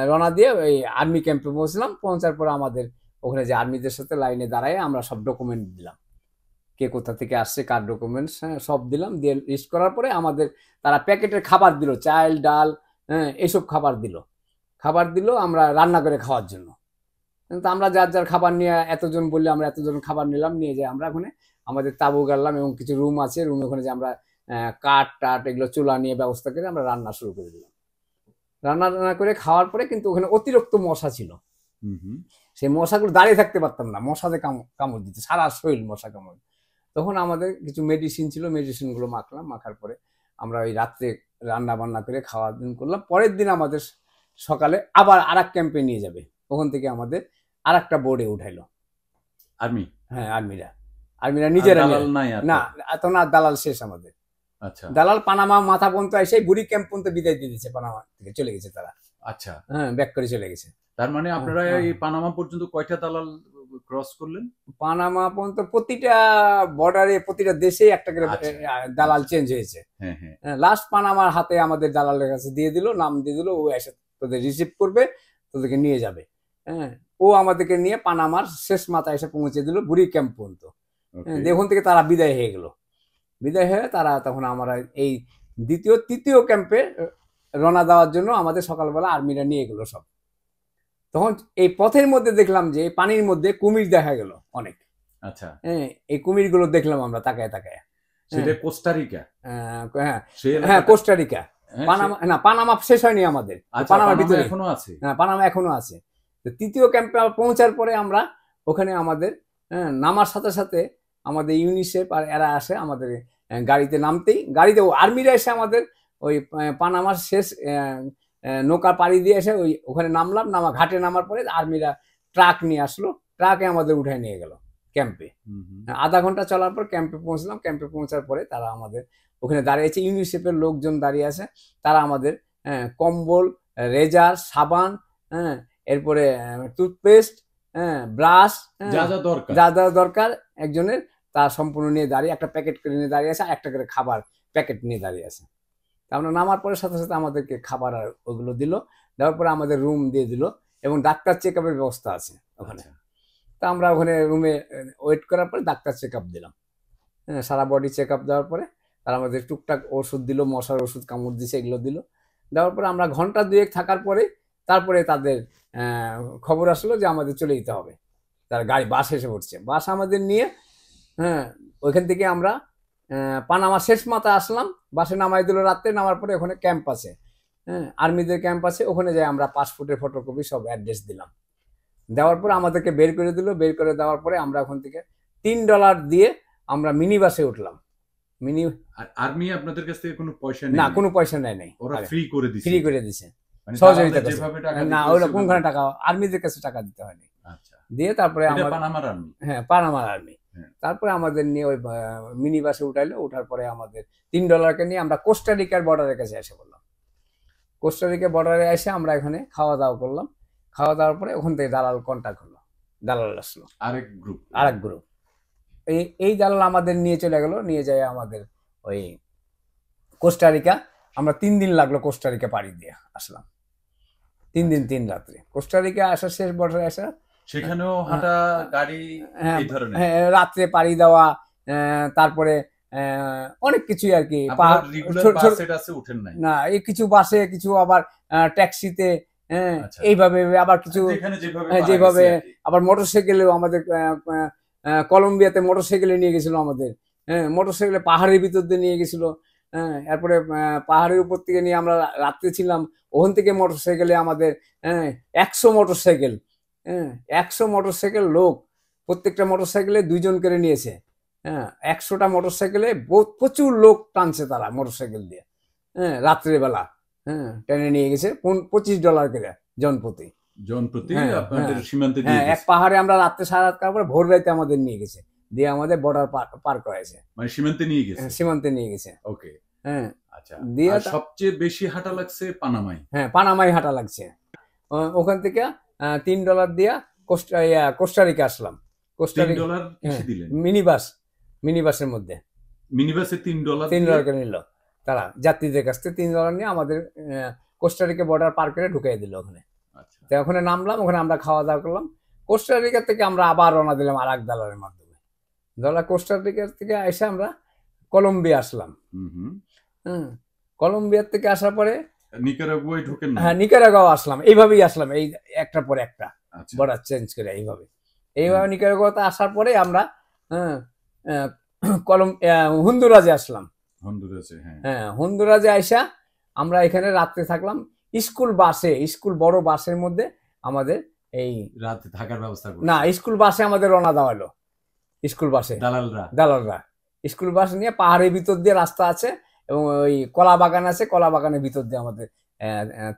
রওনা দিয়ে ওই আর্মি ক্যাম্পে পৌঁছলাম। পৌঁছার পরে আমাদের ওখানে যে আর্মিদের সাথে লাইনে দাঁড়ায় আমরা সব ডকুমেন্ট দিলাম, কে কোথা থেকে আসছে, কার ডকুমেন্টস, হ্যাঁ সব দিলাম। দিয়ে লিস্ট করার পরে আমাদের তারা প্যাকেটের খাবার দিল, চাল ডাল, হ্যাঁ এইসব খাবার দিল আমরা রান্না করে খাওয়ার জন্য। কিন্তু আমরা যার যার খাবার নিয়ে, এতজন বললে আমরা এতজন খাবার নিলাম, নিয়ে যাই আমরা ওখানে আমাদের তাঁবু গাড়লাম, এবং কিছু রুম আছে, রুমে ওখানে যে আমরা কাঠ টাট এগুলো চুলা নিয়ে ব্যবস্থা করে আমরা রান্না শুরু করে দিলাম। রান্না করে খাওয়ার পরে কিন্তু ওখানে অতিরিক্ত মশা ছিল, সেই মশাগুলো দাঁড়িয়ে থাকতে পারতাম না, মশাতে কামড় দিতে, সারা শরীর মশা কামড়। তখন আমাদের কিছু মেডিসিন ছিল, মেডিসিনগুলো মাখলাম, মাখার পরে আমরা ওই রাত্রে রান্না বান্না করে খাওয়া দিন করলাম। পরের দিন আমাদের সকালে আবার আর এক ক্যাম্পে নিয়ে যাবে, ওখান থেকে আমাদের আর একটা বোর্ডে উঠাইলো আর্মি। হ্যাঁ আর্মিরা নিজেরা, না এত না, দালাল শেষ আমাদের। আচ্ছা, দালাল পানামা মাথা পর্যন্ত এসে বুড়ি ক্যাম্প পর্যন্ত বিদায় দিয়ে দিচ্ছে, পানামা থেকে চলে গেছে তারা। আচ্ছা, হ্যাঁ ব্যাক করে চলে গেছে। তার মানে আপনারা এই পানামা পর্যন্ত কয়টা দালাল ক্রস করলেন? পানামা পর্যন্ত প্রতিটা বর্ডারে, প্রতিটা দেশে একটা করে দালাল চেঞ্জ হয়েছে। লাস্ট পানামার হাতে আমাদের দালালের কাছে দিয়ে দিল, নাম দিয়ে দিল, ও এসে তোদের রিসিভ করবে, তোদেরকে নিয়ে যাবে। হ্যাঁ, ও আমাদেরকে নিয়ে পানামার শেষ মাথায় এসে পৌঁছে দিল বুড়ি ক্যাম্প পর্যন্ত। ওখান থেকে তারা বিদায় হয়ে গেল। বিদায় হয়ে তারা তখন আমরা এই তৃতীয় ক্যাম্পে রওনা দেওয়ার জন্য আমাদের সকালবেলা আর্মিরা নিয়ে গেল সব। তখন এই পথের মধ্যে দেখলাম যে পানির মধ্যে কুমির দেখা গেল অনেক। আচ্ছা, হ্যাঁ এই কুমির গুলো দেখলাম আমরা তাকায় তাকায়। সেটা কোস্টারিকা? হ্যাঁ কোস্টারিকা। পানামা না, পানামা শেষ হয়নি আমাদের, পানামার ভিতরে এখনো আছে। হ্যাঁ পানামা এখনো আছে। তৃতীয় ক্যাম্পে পৌঁছার পরে আমরা ওখানে আমাদের নামার সাথে সাথে আমাদের ইউনিসেফ আর এরা আসে আমাদের গাড়িতে নামতেই, গাড়িতে আর্মিরা এসে আমাদের ওই পানামার শেষ নৌকা পাড়ি দিয়ে এসে ওখানে নামলাম। ঘাটে নামার পরে আর্মিরা ট্রাক নিয়ে আসলো, ট্রাকে আমাদের উঠায় নিয়ে গেল ক্যাম্পে। আধা ঘন্টা চলার পর ক্যাম্পে পৌঁছলাম। ক্যাম্পে পৌঁছার পরে তারা আমাদের ওখানে দাঁড়িয়েছে, ইউনিসেফের লোকজন দাঁড়িয়ে আছে, তারা আমাদের কম্বল, রেজার, সাবান, হ্যাঁ এরপরে টুথপেস্ট, হ্যাঁ ব্রাশ, যা যা দরকার একজনের, তা সম্পূর্ণ নিয়ে দাঁড়িয়ে একটা প্যাকেট করে নিয়ে দাঁড়িয়ে আছে, একটা করে খাবার প্যাকেট নিয়ে দাঁড়িয়ে আছে। আমরা নামার পরে সাথে সাথে আমাদেরকে খাবার আর ওগুলো দিল, দেওয়ার পরে আমাদের রুম দিয়ে দিল, এবং ডাক্তার চেক আপের ব্যবস্থা আছে ওখানে। তা আমরা ওখানে রুমে ওয়েট করার পরে ডাক্তার চেক আপ দিলাম। হ্যাঁ, সারা বডি চেক আপ দেওয়ার পরে তারা আমাদের টুকটাক ওষুধ দিল, মশার ওষুধ, কামড় দিছে, এগুলো দিল। দেওয়ার পরে আমরা ঘন্টা দুয়েক থাকার পরে তারপরে তাদের খবর আসলো যে আমাদের চলে যেতে হবে। তার গাড়ি, বাস এসে পড়ছে, বাস আমাদের নিয়ে। হ্যাঁ, ওইখান থেকে আমরা পানামা শেষ মাথা আসলাম, বাসে নামাই দিল রাত্রে। নামার পরে ওখানে ক্যাম্প আছে, হ্যাঁ আর্মিদের ক্যাম্প আছে, ওখানে যাই আমরা পাসপোর্টের ফটোকপি সব অ্যাড্রেস দিলাম। দেওয়ার পরে আমাদেরকে বের করে দিল। বের করে দেওয়ার পরে আমরা ওখান থেকে $3 দিয়ে আমরা মিনি বাসে উঠলাম। আর্মি আপনাদের কাছ থেকে কোনো পয়সা না, কোনো পয়সা নেয় নাই, ওরা ফ্রি করে দিছে। ফ্রি করে দিছে, সহযোগিতা না, ওরা কোনখানে টাকা, আর্মিদের কাছে টাকা দিতে হয়নি। আচ্ছা, দিয়ে তারপরে আমরা পানামার আর্মি, হ্যাঁ পানামার আর্মি, তারপরে আমাদের নিয়ে ওই মিনি বাসে উঠাইলো। ওঠার পরে আমাদের $3 নিয়ে আমরা কোস্টারিকার বর্ডারের কাছে এসে বললাম। কোস্টারিকা বর্ডারে এসে আমরা এখানে খাওয়া দাওয়া করলাম। খাওয়া দাওয়ার পরে ওখান থেকে দালাল কন্ট্যাক্ট হলো, দালাল আসলো, আরেক গ্রুপ। এই দালাল আমাদের নিয়ে চলে গেল, নিয়ে যায় আমাদের ওই কোস্টারিকা। আমরা 3 দিন লাগলো কোস্টারিকা পাড়ি দিয়ে আসলাম, 3 দিন 3 রাত্রে। কোস্টারিকা আসার শেষ বর্ডারে আসা, সেখানেও হাঁটা গাড়ি, হ্যাঁ রাত্রে পাড়ি দেওয়া, তারপরে অনেক কিছুই আর কি। না, এই কিছু বাসে, কিছু আবার ট্যাক্সিতে, এইভাবে আবার কিছু যেভাবে, আবার মোটরসাইকেলেও আমাদের কলম্বিয়াতে মোটরসাইকেলে নিয়ে গেছিল আমাদের। হ্যাঁ, মোটরসাইকেলে পাহাড়ের ভিতর দিয়ে নিয়ে গেছিল। হ্যাঁ, এরপরে পাহাড়ের উপর থেকে নিয়ে আমরা রাত্রে ছিলাম, ওখান থেকে মোটরসাইকেলে আমাদের 100 মোটরসাইকেল, 100 মোটরসাইকেল লোক, প্রত্যেকটা মোটরসাইকেলে 2 জন করে নিয়েছে। হ্যাঁ, 100টা মোটরসাইকেলে প্রচুর লোক টানছে তারা মোটরসাইকেল দিয়ে। হ্যাঁ, রাত্রেবেলা টেনে নিয়ে গেছে, $25 করে জনপ্রতি। আপনাদের সীমান্তে দিয়ে এক পাহাড়ে আমরা রাত্রে সারা রাত কাটার পরে ভোর রাতে আমাদের নিয়ে গেছে দিয়ে আমাদের বর্ডার পার করাইছে, মানে সীমান্তে নিয়ে গেছে। সীমান্তে নিয়ে গেছে। ওকে, হ্যাঁ। আচ্ছা, দিয়ে সবচেয়ে বেশি হাঁটা লাগছে পানামায়। হ্যাঁ, পানামায় হাঁটা লাগছে। ওখান থেকে $3 দিয়া কোস্টারিকা আসলাম। $3 দিলেন? মিনিবাসের মধ্যে। মিনিবাসে $3 করে নিল তারা, যাত্রীদের কাছ থেকে $3 নিয়ে আমাদের কোস্টারিকা বর্ডার পার করে ঢুকিয়ে দিল ওখানে। তো ওখানে নামলাম, ওখানে আমরা খাওয়া দাওয়া করলাম। কোস্টারিকা থেকে আমরা আবার রওনা দিলাম আর এক দালালের মাধ্যমে। কোস্টারিকা থেকে এসে আমরা কলম্বিয়া আসলাম। কলম্বিয়ার থেকে আসার পরে নিকারাগুয়ায় ঢুকেন? হ্যাঁ, নিকারাগুয়া আসলাম। এইভাবেই আসলাম, এই একটার পর একটা বর্ডার চেঞ্জ করে এইভাবে নিকারাগুয়াতে আসার পরে আমরা হন্ডুরাজে আসলাম। হ্যাঁ, হন্ডুরাজে আইসা আমরা এখানে রাত্রে থাকলাম। স্কুল বড় বাসের মধ্যে আমাদের এই রাতে থাকার ব্যবস্থা না, স্কুল বাসে আমাদের রওনা দেওয়া হলো। স্কুল বাসে দালালরা স্কুল বাস নিয়ে পাহাড়ের ভিতর দিয়ে রাস্তা আছে এবং ওই কলা বাগান আছে, কলা বাগানের ভিতর দিয়ে আমাদের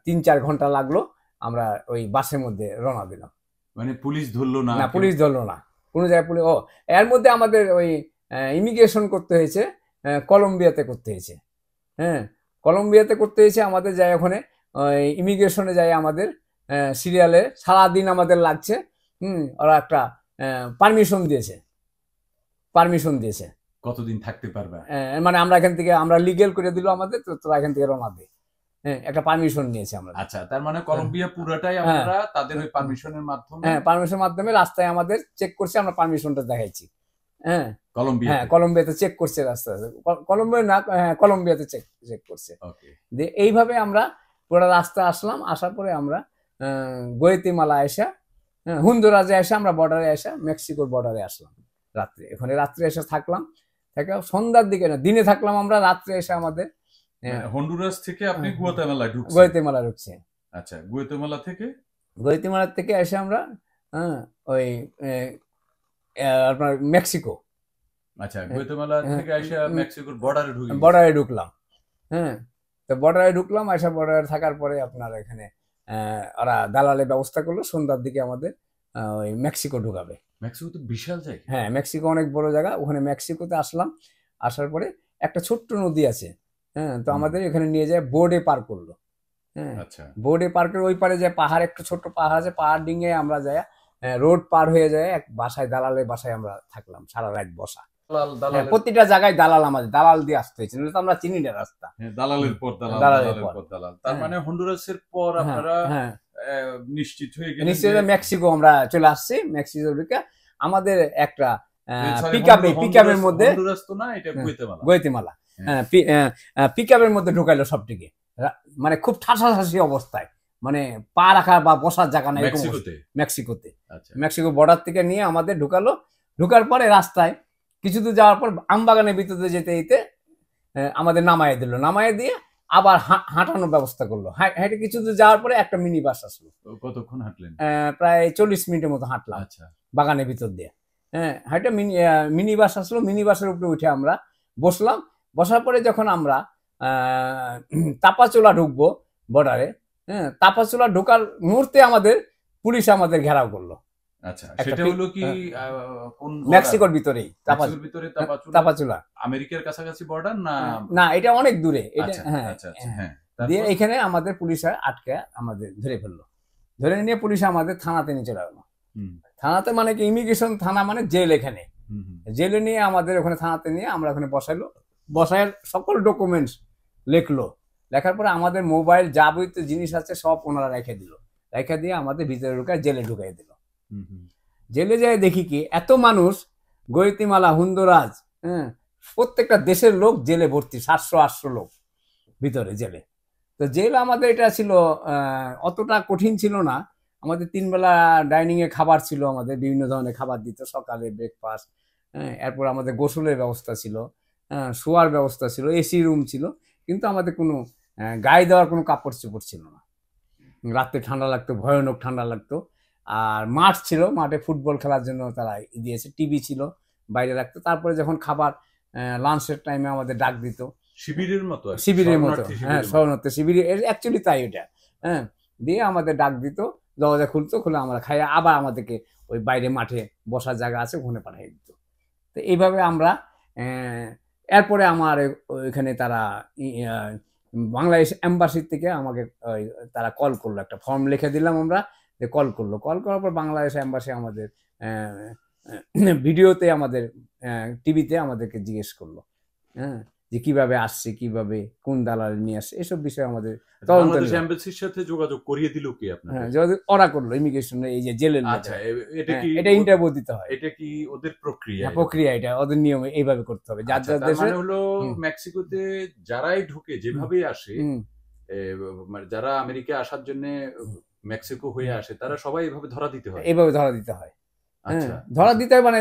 3-4 ঘন্টা লাগলো। আমরা ওই বাসের মধ্যে রওনা দিলাম। মানে পুলিশ ধরলো না? পুলিশ ধরলো না কোনো জায়গায়। এর মধ্যে আমাদের ওই ইমিগ্রেশন করতে হয়েছে, কলম্বিয়াতে করতে হয়েছে। হ্যাঁ, কলম্বিয়াতে করতে হয়েছে আমাদের। যাই ওখানে ইমিগ্রেশনে যাই আমাদের সিরিয়ালে সারাদিন আমাদের লাগছে। ওরা একটা পারমিশন দিয়েছে। কতদিন থাকতে পারবে? মানে আমরা এখান থেকে আমরা লিগেল করে দিল আমাদের, তো তোরা এখান থেকে রওনা দে। হ্যাঁ, একটা পারমিশন নিয়েছে আমরা। আচ্ছা, তার মানে কলম্বিয়া পুরাটাই আমরা তাদের ওই পারমিশনের মাধ্যমে, পারমিশনের মাধ্যমে রাস্তায় আমাদের চেক করছে, আমরা পারমিশনটা দেখাইছি। হ্যাঁ, কলম্বিয়া, কলম্বিয়াতে চেক করছে রাস্তা, কলম্বিয়া না, কলম্বিয়াতে চেক করছে। দিয়ে এইভাবে আমরা পুরো রাস্তা আসলাম। আসার পরে আমরা গুয়াতেমালা এসে, হন্ডুরাজে এসে আমরা বর্ডারে এসে মেক্সিকোর বর্ডারে আসলাম রাত্রে। এখানে রাত্রে এসে থাকলাম। সন্ধ্যার দিকে না, দিনে থাকলাম আমরা, রাত্রে এসে আমাদের হন্ডুরাস থেকে আপনি গুয়াতেমালা ঢুকছে। আচ্ছা, গুয়াতেমালা থেকে এসে আমরা ওই আপনার মেক্সিকো। আচ্ছা, গুয়াতেমালা থেকে এসে মেক্সিকোর বর্ডারে ঢুকলাম। হ্যাঁ, তো বর্ডারে ঢুকলাম। এসে বর্ডারে থাকার পরে আপনার এখানে ওরা দালালের ব্যবস্থা করলো, সন্ধ্যার দিকে আমাদের ওই মেক্সিকো ঢুকাবে। মেক্সিকো তো বিশাল জায়গা। হ্যাঁ, মেক্সিকো অনেক বড় জায়গা। ওখানে মেক্সিকোতে আসলাম। আসার পরে একটা ছোট্ট নদী আছে। হ্যাঁ, তো আমাদের এখানে নিয়ে যায়, বোর্ডে পার করলো। হ্যাঁ, বোর্ডে পার করে ওই পারে যায় পাহাড়, একটা ছোট্ট পাহাড় আছে, পাহাড় ডিঙে আমরা যাই রোড পার হয়ে যায় এক বাসায়, দালালের বাসায় আমরা থাকলাম সারা রাত বসা। প্রতিটা জায়গায় দালাল, আমাদের দালাল দিয়ে আসতে হয়েছে, আমরা চিনি না রাস্তা। দালালের পর দালাল। তার মানে হন্ডুরাসের পর আপনারা নিশ্চিত হয়ে গেলেন মেক্সিকো আমরা চলে আসছি। মেক্সিকো ঢুকে আমাদের একটা পিকআপের মধ্যে, গুয়াতেমালা পিকআপের মধ্যে ঢুকাইলো সবটিকে, মানে খুব ঠাসাঠাসি অবস্থায়, মানে পা রাখার বা বসার জায়গা নাই মেক্সিকোতে। মেক্সিকো বর্ডার থেকে নিয়ে আমাদের ঢুকালো। ঢুকার পরে রাস্তায় কিছু দূর যাওয়ার পর আমবাগানের ভিতরে যেতে যেতে আমাদের নামায় দিয়ে আবার হাঁটানোর ব্যবস্থা করলো। হাঁটে কিছু দূর যাওয়ার পরে একটা মিনি বাস আসলো। কতক্ষণ হাঁটলেন? প্রায় 40 মিনিটের মতো হাঁটলাম। আচ্ছা, বাগানের ভিতর দিয়ে। হ্যাঁ, হাঁটে মিনি বাস আসলো। মিনি বাসের উপরে উঠে আমরা বসলাম। বসার পরে যখন আমরা তাপাচোলা ঢুকবো বর্ডারে, হ্যাঁ, তাপাচোলা ঢোকার মুহূর্তে আমাদের পুলিশ আমাদের ঘেরাও করলো। আচ্ছা, সেটা হলো কি কোন মেক্সিকোর ভিতরেই? তাপাচোলা আমেরিকার কাছাকাছি বর্ডার না? না, এটা অনেক দূরে। এটা হ্যাঁ। দিয়ে এখানে আমাদের পুলিশ আটকে আমাদের ধরে ফেললো। ধরে নিয়ে পুলিশ আমাদের থানাতে নিয়ে চলে গেলো। থানাতে মানে কি, ইমিগ্রেশন থানা মানে জেল। এখানে জেলে নিয়ে আমাদের ওখানে থানাতে নিয়ে আমরা ওখানে বসায় সকল ডকুমেন্টস লেখার পরে আমাদের মোবাইল যাবতীয় জিনিস আছে সব ওনারা রেখে দিয়ে আমাদের ভিতরে ঢুকায় জেলে ঢুকাই দিল। জেলে যায় দেখি কি এত মানুষ, গুয়াতেমালা, হন্ডুরাস, হ্যাঁ, প্রত্যেকটা দেশের লোক জেলে ভর্তি, 700-800 লোক ভিতরে জেলে। তো জেল আমাদের এটা ছিল অতটা কঠিন ছিল না। আমাদের 3 বেলা ডাইনিং এ খাবার ছিল, আমাদের বিভিন্ন ধরনের খাবার দিত, সকালে ব্রেকফাস্ট। হ্যাঁ, এরপর আমাদের গোসলের ব্যবস্থা ছিল, শোয়ার ব্যবস্থা ছিল, এসি রুম ছিল, কিন্তু আমাদের কোনো গায়ে দেওয়ার কোনো কাপড় চোপড় ছিল না। রাত্রে ঠান্ডা লাগতো, ভয়ানক ঠান্ডা লাগতো। আর মাঠ ছিল, মাঠে ফুটবল খেলার জন্য তারা দিয়েছে, টিভি ছিল, বাইরে রাখতো। তারপরে যখন খাবার লাঞ্চের টাইমে আমাদের ডাক দিত, শিবিরের মতো, হ্যাঁ, শরণার্থী শিবির অ্যাকচুয়ালি তাই ওটা। হ্যাঁ, দিয়ে আমাদের ডাক দিত, দরজা খুলে আমরা খাই, আবার আমাদেরকে ওই বাইরে মাঠে বসার জায়গা আছে ওখানে পাঠিয়ে দিত। তো এইভাবে আমরা এরপরে আমার ওইখানে তারা বাংলাদেশ এম্বাসি থেকে আমাকে তারা কল করলো, একটা ফর্ম লিখে দিলাম আমরা, কল করলো। কল করার পর বাংলাদেশ এম্বাসি আমাদের ভিডিওতে, আমাদের টিভিতে আমাদেরকে জিজ্ঞেস করলো, হ্যাঁ, যে কিভাবে আসছে, কিভাবে কোন দালাল নিয়ে আসছে, এসব বিষয়ে আমাদের বাংলাদেশ এমবাসির সাথে যোগাযোগ করিয়ে দিল কি আপনাদের? হ্যাঁ, যোগাযোগ ওরা করলো, ইমিগ্রেশন, এই যে জেলের। আচ্ছা, এটা কি এটা ইন্টারভিউ দিতে হয়? এটা কি ওদের প্রক্রিয়া? হ্যাঁ, প্রক্রিয়া, এটা ওদের নিয়মে এইভাবে করতে হবে। যার যার দেশে মানে হলো মেক্সিকোতে যারাই ঢুকে যেভাবেই আসে, মানে যারা আমেরিকা আসার জন্য মেক্সিকো হয়ে আসে, তারা সবাই এইভাবে ধরা দিতে হয়? এইভাবে ধরা দিতে হয়। ধরা দিতে হয় মানে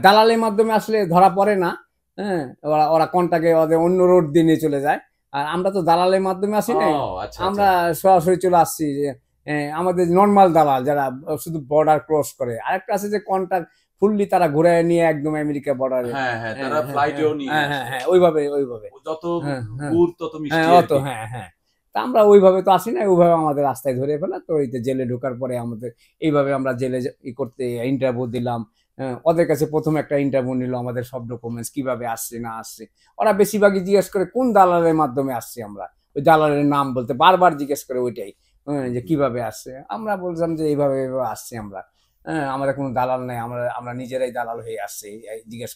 দালালের মাধ্যমে আসলে ধরা পড়ে না। হ্যাঁ, ওরা কন্টাকে ওদের অন্য রোড দিয়ে নিয়ে চলে যায়। আর আমরা তো দালালের মাধ্যমে আসি না, আমরা সরাসরি চলে আসছি। যে আমাদের নর্মাল দালাল যারা শুধু বর্ডার ক্রস করে, আরেকটা আছে যে কন্টাক্ট ফুললি তারা ঘুরে নিয়ে একদম আমেরিকা বর্ডারে। তারা ফ্লাইটেও নিয়ে ওইভাবে যত দূর তত মিষ্টি। হ্যাঁ, তা আমরা ওইভাবে তো আসি না, ওইভাবে আমাদের রাস্তায় ধরে ফেলা। তো এইতে জেলে ঢোকার পরে আমাদের এইভাবে আমরা জেলে করতে ইন্টারভিউ দিলাম। ওদের কাছে প্রথম একটা ইন্টারভিউ নিল, আমাদের সব ডকুমেন্টস কিভাবে আসছে না আসছে। ওরা বেশিরভাগই জিজ্ঞেস করে কোন দালালের মাধ্যমে আসছি আমরা, ওই দালালের নাম বলতে বারবার জিজ্ঞেস করে ওইটাই, যে কিভাবে আসছে। আমরা বললাম যে এইভাবে আসছি আমরা, আমাদের কোনো দালাল নাই, আমরা নিজেরাই দালাল হয়ে আসছি, জিজ্ঞেস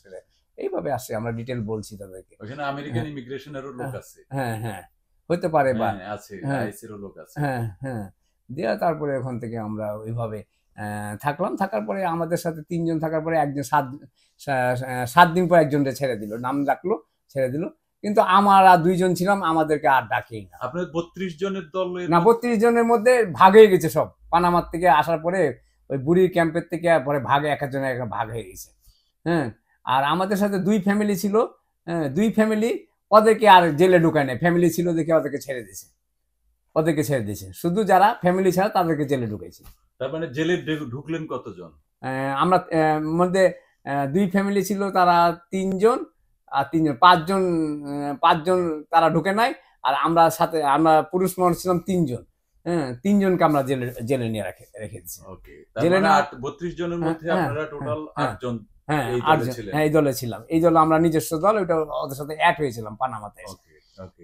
করে এইভাবে আসছে। আমরা ডিটেল বলছি তাদেরকে। ওখানে আমেরিকান ইমিগ্রেশনেরও লোক আছে? হ্যাঁ, হতে পারে, বা আছে, আইসিরও লোক আছে। হ্যাঁ, দেয়া। তারপরে ওখান থেকে আমরা ওইভাবে থাকলাম। থাকার পরে আমাদের সাথে 3 জন থাকার পরে একজন 7 দিন পর একজনকে ছেড়ে দিল, নাম ডাকলো, ছেড়ে দিল। কিন্তু আমরা 2 জন ছিলাম, আমাদেরকে আর ডাকেই না। আপনার 32 জনের দল না, 32 জনের মধ্যে ভাগ হয়ে গেছে সব। পানামার থেকে আসার পরে ওই বুড়ির ক্যাম্পের থেকে পরে ভাগে এক একজনের একটা ভাগ হয়ে গেছে। হ্যাঁ, আর আমাদের সাথে 2 ফ্যামিলি ছিল, 2 ফ্যামিলি, ওদেরকে আর জেলে ঢুকায় নাই। ফ্যামিলি ছিল দেখে ওদেরকে ছেড়ে দিয়েছে। শুধু যারা ফ্যামিলি ছাড়া তাদেরকে জেলে ঢুকেছে। তার মানে জেলে ঢুকলেন কতজন? আমরা মধ্যে 2 ফ্যামিলি ছিল, তারা 3 জন, আর 5 জন তারা ঢুকে নাই। আর আমরা পুরুষ মানুষ ছিলাম 3 জন। হ্যাঁ, 3 জনকে আমরা জেলে নিয়ে রেখে দিচ্ছি। জেলে না, 32 জনের মধ্যে আপনারা টোটাল 8 জন। হ্যাঁ, এই দলে ছিলাম। এই দলে আমরা নিজস্ব দল, ওইটা ওদের সাথে অ্যাড হয়েছিলাম পানামাতে।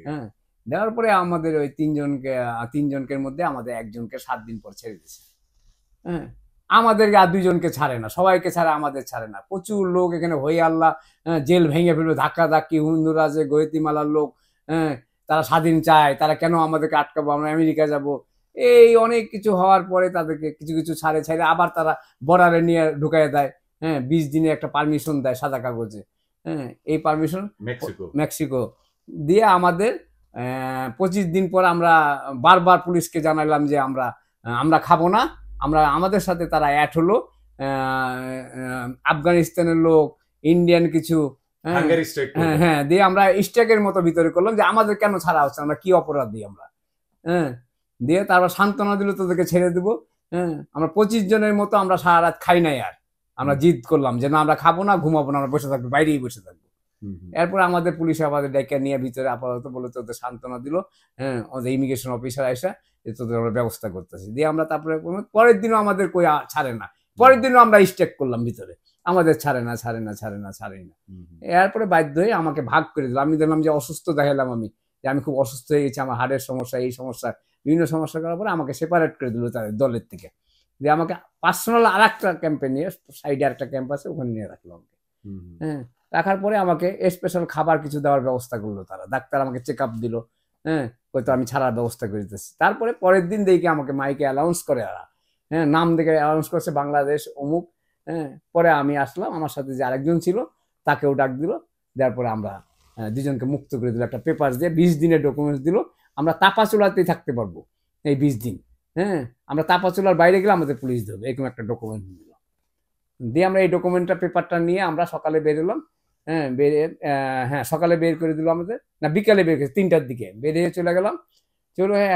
হ্যাঁ, দেওয়ার পরে আমাদের ওই 3 জনকে মধ্যে আমাদের একজনকে 7 দিন পর ছেড়ে দিয়েছে। হ্যাঁ, আমাদেরকে আর 2 জনকে ছাড়ে না, সবাইকে ছাড়ে, আমাদের ছাড়ে না। প্রচুর লোক এখানে হই আল্লাহ, জেল ভেঙে ফেলবে, ধাক্কি হুন্দুরাজে গয়েতিমালার লোক। হ্যাঁ, তারা স্বাধীন চায়, তারা কেন আমাদেরকে আটকাবো, আমরা আমেরিকা যাব, এই অনেক কিছু হওয়ার পরে তাদেরকে কিছু ছাড়ে আবার তারা বর্ডারে নিয়ে ঢুকাই দেয়। হ্যাঁ, 20 দিনে একটা পারমিশন দেয় সাদা কাগজে। হ্যাঁ, এই পারমিশন মেক্সিকো দিয়ে আমাদের 25 দিন পর আমরা বারবার পুলিশকে জানালাম যে আমরা খাবো না। আমাদের সাথে তারা অ্যাড হলো, আফগানিস্তানের লোক, ইন্ডিয়ান কিছু, হ্যাঁ, দিয়ে আমরা স্টেকের মতো ভিতরে করলাম যে আমাদের কেন ছাড়া হচ্ছে, আমরা কি অপরাধ দিই আমরা। হ্যাঁ, দিয়ে তারপর সান্ত্বনা দিল তোদেরকে ছেড়ে দেবো। হ্যাঁ, আমরা 25 জনের মতো আমরা সারা রাত খাই নাই। আর আমরা জিদ করলাম যে না, আমরা খাবো না, ঘুমাবো না, আমরা বসে থাকবো, বাইরেই বসে থাকবো। এরপর আমাদের পুলিশ আমাদের ডেকে নিয়ে ভিতরে আপাতত বলে তোদের সান্ত্বনা দিল। হ্যাঁ, আমাদের ইমিগ্রেশন অফিসার এসে তোদের আমরা ব্যবস্থা করতেছি। দিয়ে আমরা তারপরে পরের দিনও আমাদের কই ছাড়ে না, পরের দিনও আমরা স্টেক করলাম ভিতরে, আমাদের ছাড়ে না। এরপরে বাধ্য হয়ে আমাকে ভাগ করে দিল। আমি দেখলাম যে অসুস্থ দেখালাম আমি, যে আমি খুব অসুস্থ হয়ে গেছি, আমার হার্টের সমস্যা, এই সমস্যা, বিভিন্ন সমস্যা করার পরে আমাকে সেপারেট করে দিল তাদের দলের থেকে। দিয়ে আমাকে পার্সোনাল আর একটা ক্যাম্পে নিয়ে, সাইডে একটা ক্যাম্প আছে, ওখানে নিয়ে রাখলো আমাকে। হ্যাঁ, রাখার পরে আমাকে স্পেশাল খাবার কিছু দেওয়ার ব্যবস্থা করলো তারা, ডাক্তার আমাকে চেক আপ দিল। হ্যাঁ, হয়তো আমি ছাড়ার ব্যবস্থা করে দিতেছি। তারপরে পরের দিন দেখি আমাকে মাইকে অ্যানাউন্স করে, হ্যাঁ, নাম দেখে অ্যানাউন্স করছে বাংলাদেশ অমুক। হ্যাঁ, পরে আমি আসলাম, আমার সাথে যে আরেকজন ছিল তাকেও ডাক দিল। দেওয়ার পরে আমরা 2 জনকে মুক্ত করে দিল, একটা পেপার দিয়ে 20 দিনের ডকুমেন্টস দিল, আমরা তাপাচুলাতেই থাকতে পারবো এই 20 দিন। হ্যাঁ, আমরা তাপাচুলার বাইরে গেলে আমাদের পুলিশ দেবে, এরকম একটা ডকুমেন্ট দিল। দিয়ে আমরা এই ডকুমেন্টটা, পেপারটা নিয়ে আমরা সকালে বেরোলাম। হ্যাঁ, সকালে বের করে দিল আমাদের, না বিকালে বের করে 3টার দিকে বেরিয়ে চলে গেলাম।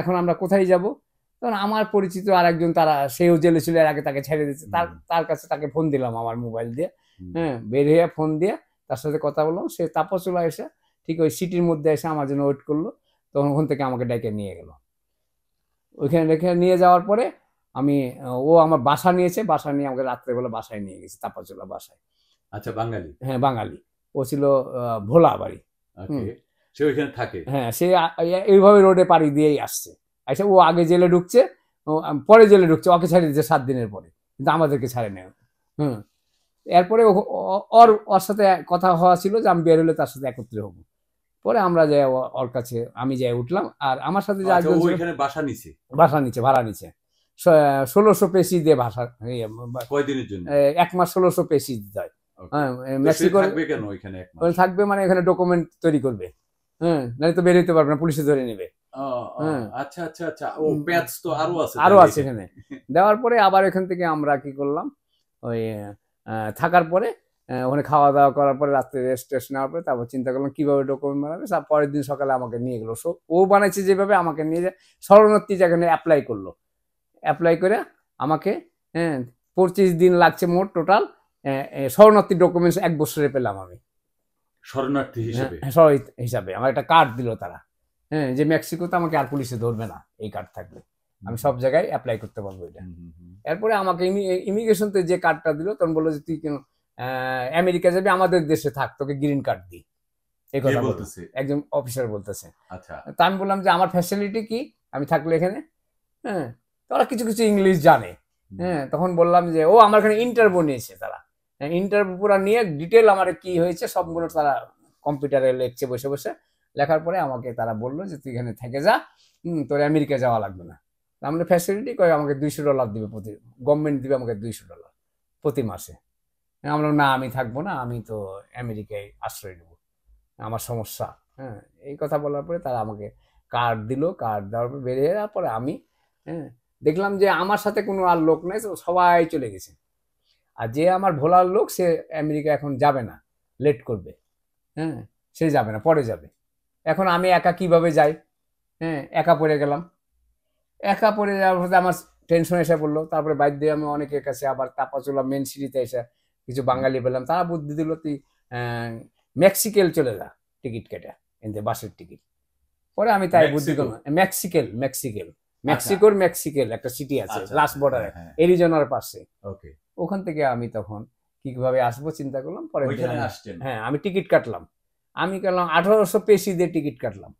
এখন আমরা কোথায় যাব? তখন আমার পরিচিত আর একজন, সেও জেলে ছিল, এর আগে তাকে ছেড়ে দিচ্ছে, তার কাছে তাকে ফোন দিলাম আমার মোবাইল দিয়ে। হ্যাঁ, বের হয়ে ফোন দিয়ে তার সাথে কথা বললাম। সে তাপসুলা এসে ঠিক ওই সিটির মধ্যে এসে আমার জন্য ওয়েট করলো। তখন ওখান থেকে আমাকে ডেকে নিয়ে গেল। ওইখানে রেখে নিয়ে যাওয়ার পরে ও আমার বাসা নিয়ে আমাকে রাত্রেবেলা বাসায় নিয়ে গেছে, তাপাচুলা বাসায়। আচ্ছা, বাঙালি। হ্যাঁ, বাঙালি। ও ছিল ভোলা বাড়ি। সে ওইখানে থাকে। হ্যাঁ, সে এইভাবে রোডে পাড়ি দিয়েই আসছে। আচ্ছা, ও আগে জেলে ঢুকছে, পরে জেলে ঢুকছে, ওকে ছেড়ে দিচ্ছে 7 দিনের পরে, কিন্তু আমাদেরকে ছাড়ে নেই। এরপরে ওর সাথে কথা হওয়া ছিল যে আমি বের হলে তার সাথে একত্রে হবো। পরে আমরা যাই ওর কাছে, আমি যাই উঠলাম, আর আমার সাথে যে বাসা নিচে ভাড়া নিচে 1600 পেসি দিয়ে ভাষা। কয়দিনের জন্য? 1 মাস 1600 পেসি দিতে হয়। মেক্সিকো থাকবে, মানে এখানে ডকুমেন্ট তৈরি করবে। নাহলে তো বের হইতে পারবে না, পুলিশে ধরে নেবে। আচ্ছা আচ্ছা আচ্ছা, ও প্যাচ তো আরো আছে এখানে। দেওয়ার পরে আবার এখান থেকে আমরা কি করলাম, ওই থাকার পরে ওখানে খাওয়া দাওয়া করার পরে রাত্রে রেস্ট টেস্ট নেওয়ার পরে তারপর চিন্তা করলাম কিভাবে ডকুমেন্ট বানাবে। পরের দিন সকালে আমাকে নিয়ে গেলো, ও বানাইছে যেভাবে, আমাকে নিয়ে যায় শরণার্থী যেখানে অ্যাপ্লাই করলো। অ্যাপ্লাই করে আমাকে 25 দিন লাগছে মোট টোটাল। শরণার্থী ডকুমেন্টস 1 বছরে পেলাম আমি শরণার্থী হিসাবে। আমার একটা কার্ড দিল তারা, যে মেক্সিকোতে আমাকে আর পুলিশে ধরবে না, এই কার্ড থাকলে আমি সব জায়গায় অ্যাপ্লাই করতে পারবো এটা। এরপরে আমাকে ইমিগ্রেশনতে যে কার্ডটা দিল, তখন বললো যে তুই কেন আমেরিকা যাবি, আমাদের দেশে থাক, তোকে গ্রিন কার্ড দিই। এই কথা বলতেছে একজন অফিসার বলতেছে। তা আমি বললাম যে আমার ফ্যাসিলিটি কি, আমি থাকলে এখানে। তারা কিছু কিছু ইংলিশ জানে। তখন বললাম যে ও আমার এখানে ইন্টারভিউ নিয়েছে তারা। ইন্টারভিউ পুরো নিয়ে ডিটেল আমার কি হয়েছে সবগুলো তারা কম্পিউটারে লিখছে বসে বসে। লেখার পরে আমাকে তারা বললো যে তুই এখানে থেকে যা, তোর আমেরিকা যাওয়া লাগবে না। আমাদের ফ্যাসিলিটি কয় আমাকে $200 দিবে, গভর্নমেন্ট দিবে আমাকে $200 প্রতি মাসে। আমরা না, আমি থাকবো না, আমি তো আমেরিকায় আশ্রয় নেব, আমার সমস্যা। এই কথা বলার পরে তারা আমাকে কার্ড দিল। কার্ড দেওয়ার পর বেরিয়ে যাওয়ার পরে আমি দেখলাম যে আমার সাথে কোনো আর লোক নেই, সবাই চলে গেছে। আর যে আমার ভোলার লোক, সে আমেরিকা এখন যাবে না, লেট করবে। সে যাবে না, পরে যাবে। এখন আমি একা কিভাবে যাই? একা পড়ে গেলাম। একা পড়ে যাওয়ার পরে আমার টেনশন এসে পড়লো। তারপরে বাইর দিয়ে আমি অনেকের কাছে আবার তাপাচুলা মেন সিটিতে এসে কিছু বাঙালি পেলাম, তারা বুদ্ধি দিল তুই মেক্সিকেল চলে যা, টিকিট কেটে এনতে, বাসের টিকিট। পরে আমি তাই বুদ্ধি করলাম, মেক্সিকোর একটা সিটি আছে লাস্ট বর্ডারে, এরিজোনার পাশে। ওখান থেকে আমি তখন কিভাবে আসবো চিন্তা করলাম। পরে আমি টিকিট কাটলাম। আমি কাটলাম 1800 পেসি দিয়ে টিকিট কাটলাম।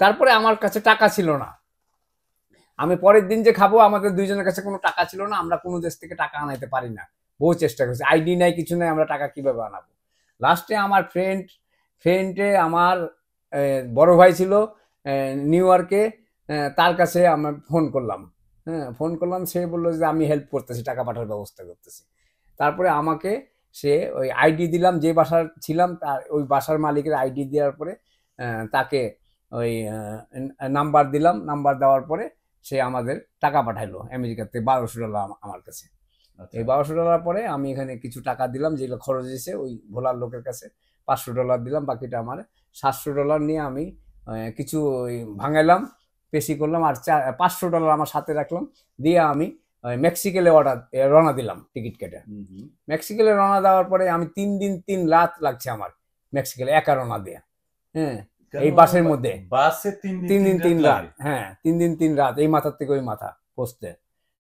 তারপরে আমার কাছে টাকা ছিল না। আমি পরের দিন যে খাবো, আমাদের দুইজনের কাছে কোনো টাকা ছিল না। আমরা কোনো দেশ থেকে টাকা আনাইতে পারি না, বহু চেষ্টা করছি, আইডি নাই, কিছু নাই, আমরা টাকা কিভাবে আনাবো। লাস্টে আমার ফ্রেন্ডে আমার বড় ভাই ছিল নিউ ইয়র্কে, তার কাছে আমরা ফোন করলাম। সে বললো যে আমি হেল্প করতেছি, টাকা পাঠার ব্যবস্থা করতেছি। তারপরে আমাকে সে ওই আইডি দিলাম, যে বাসার ছিলাম তার ওই বাসার মালিকের আইডি দেওয়ার পরে তাকে ওই নাম্বার দিলাম। নাম্বার দেওয়ার পরে সে আমাদের টাকা পাঠাইলো আমেরিকাতে $1200 আমার কাছে। এই $1200 পরে আমি এখানে কিছু টাকা দিলাম, যেগুলো খরচ হয়েছে ওই ভোলার লোকের কাছে $500 দিলাম। বাকিটা আমার $700 নিয়ে আমি কিছু ভাঙাইলাম, পেশি করলাম, আর $500 আমার সাথে রাখলাম। দিয়ে আমি মেক্সিকেলে রওনা দিলাম টিকিট কেটে। মেক্সিকেলে রওনা দেওয়ার পরে আমি 3 দিন 3 রাত লাগছে আমার মেক্সিকেলে একা রওনা দেয়া। এই বাসের মধ্যে 3 দিন 3 রাত। 3 দিন 3 রাত, এই মাথার থেকে ওই মাথা পৌঁছতে।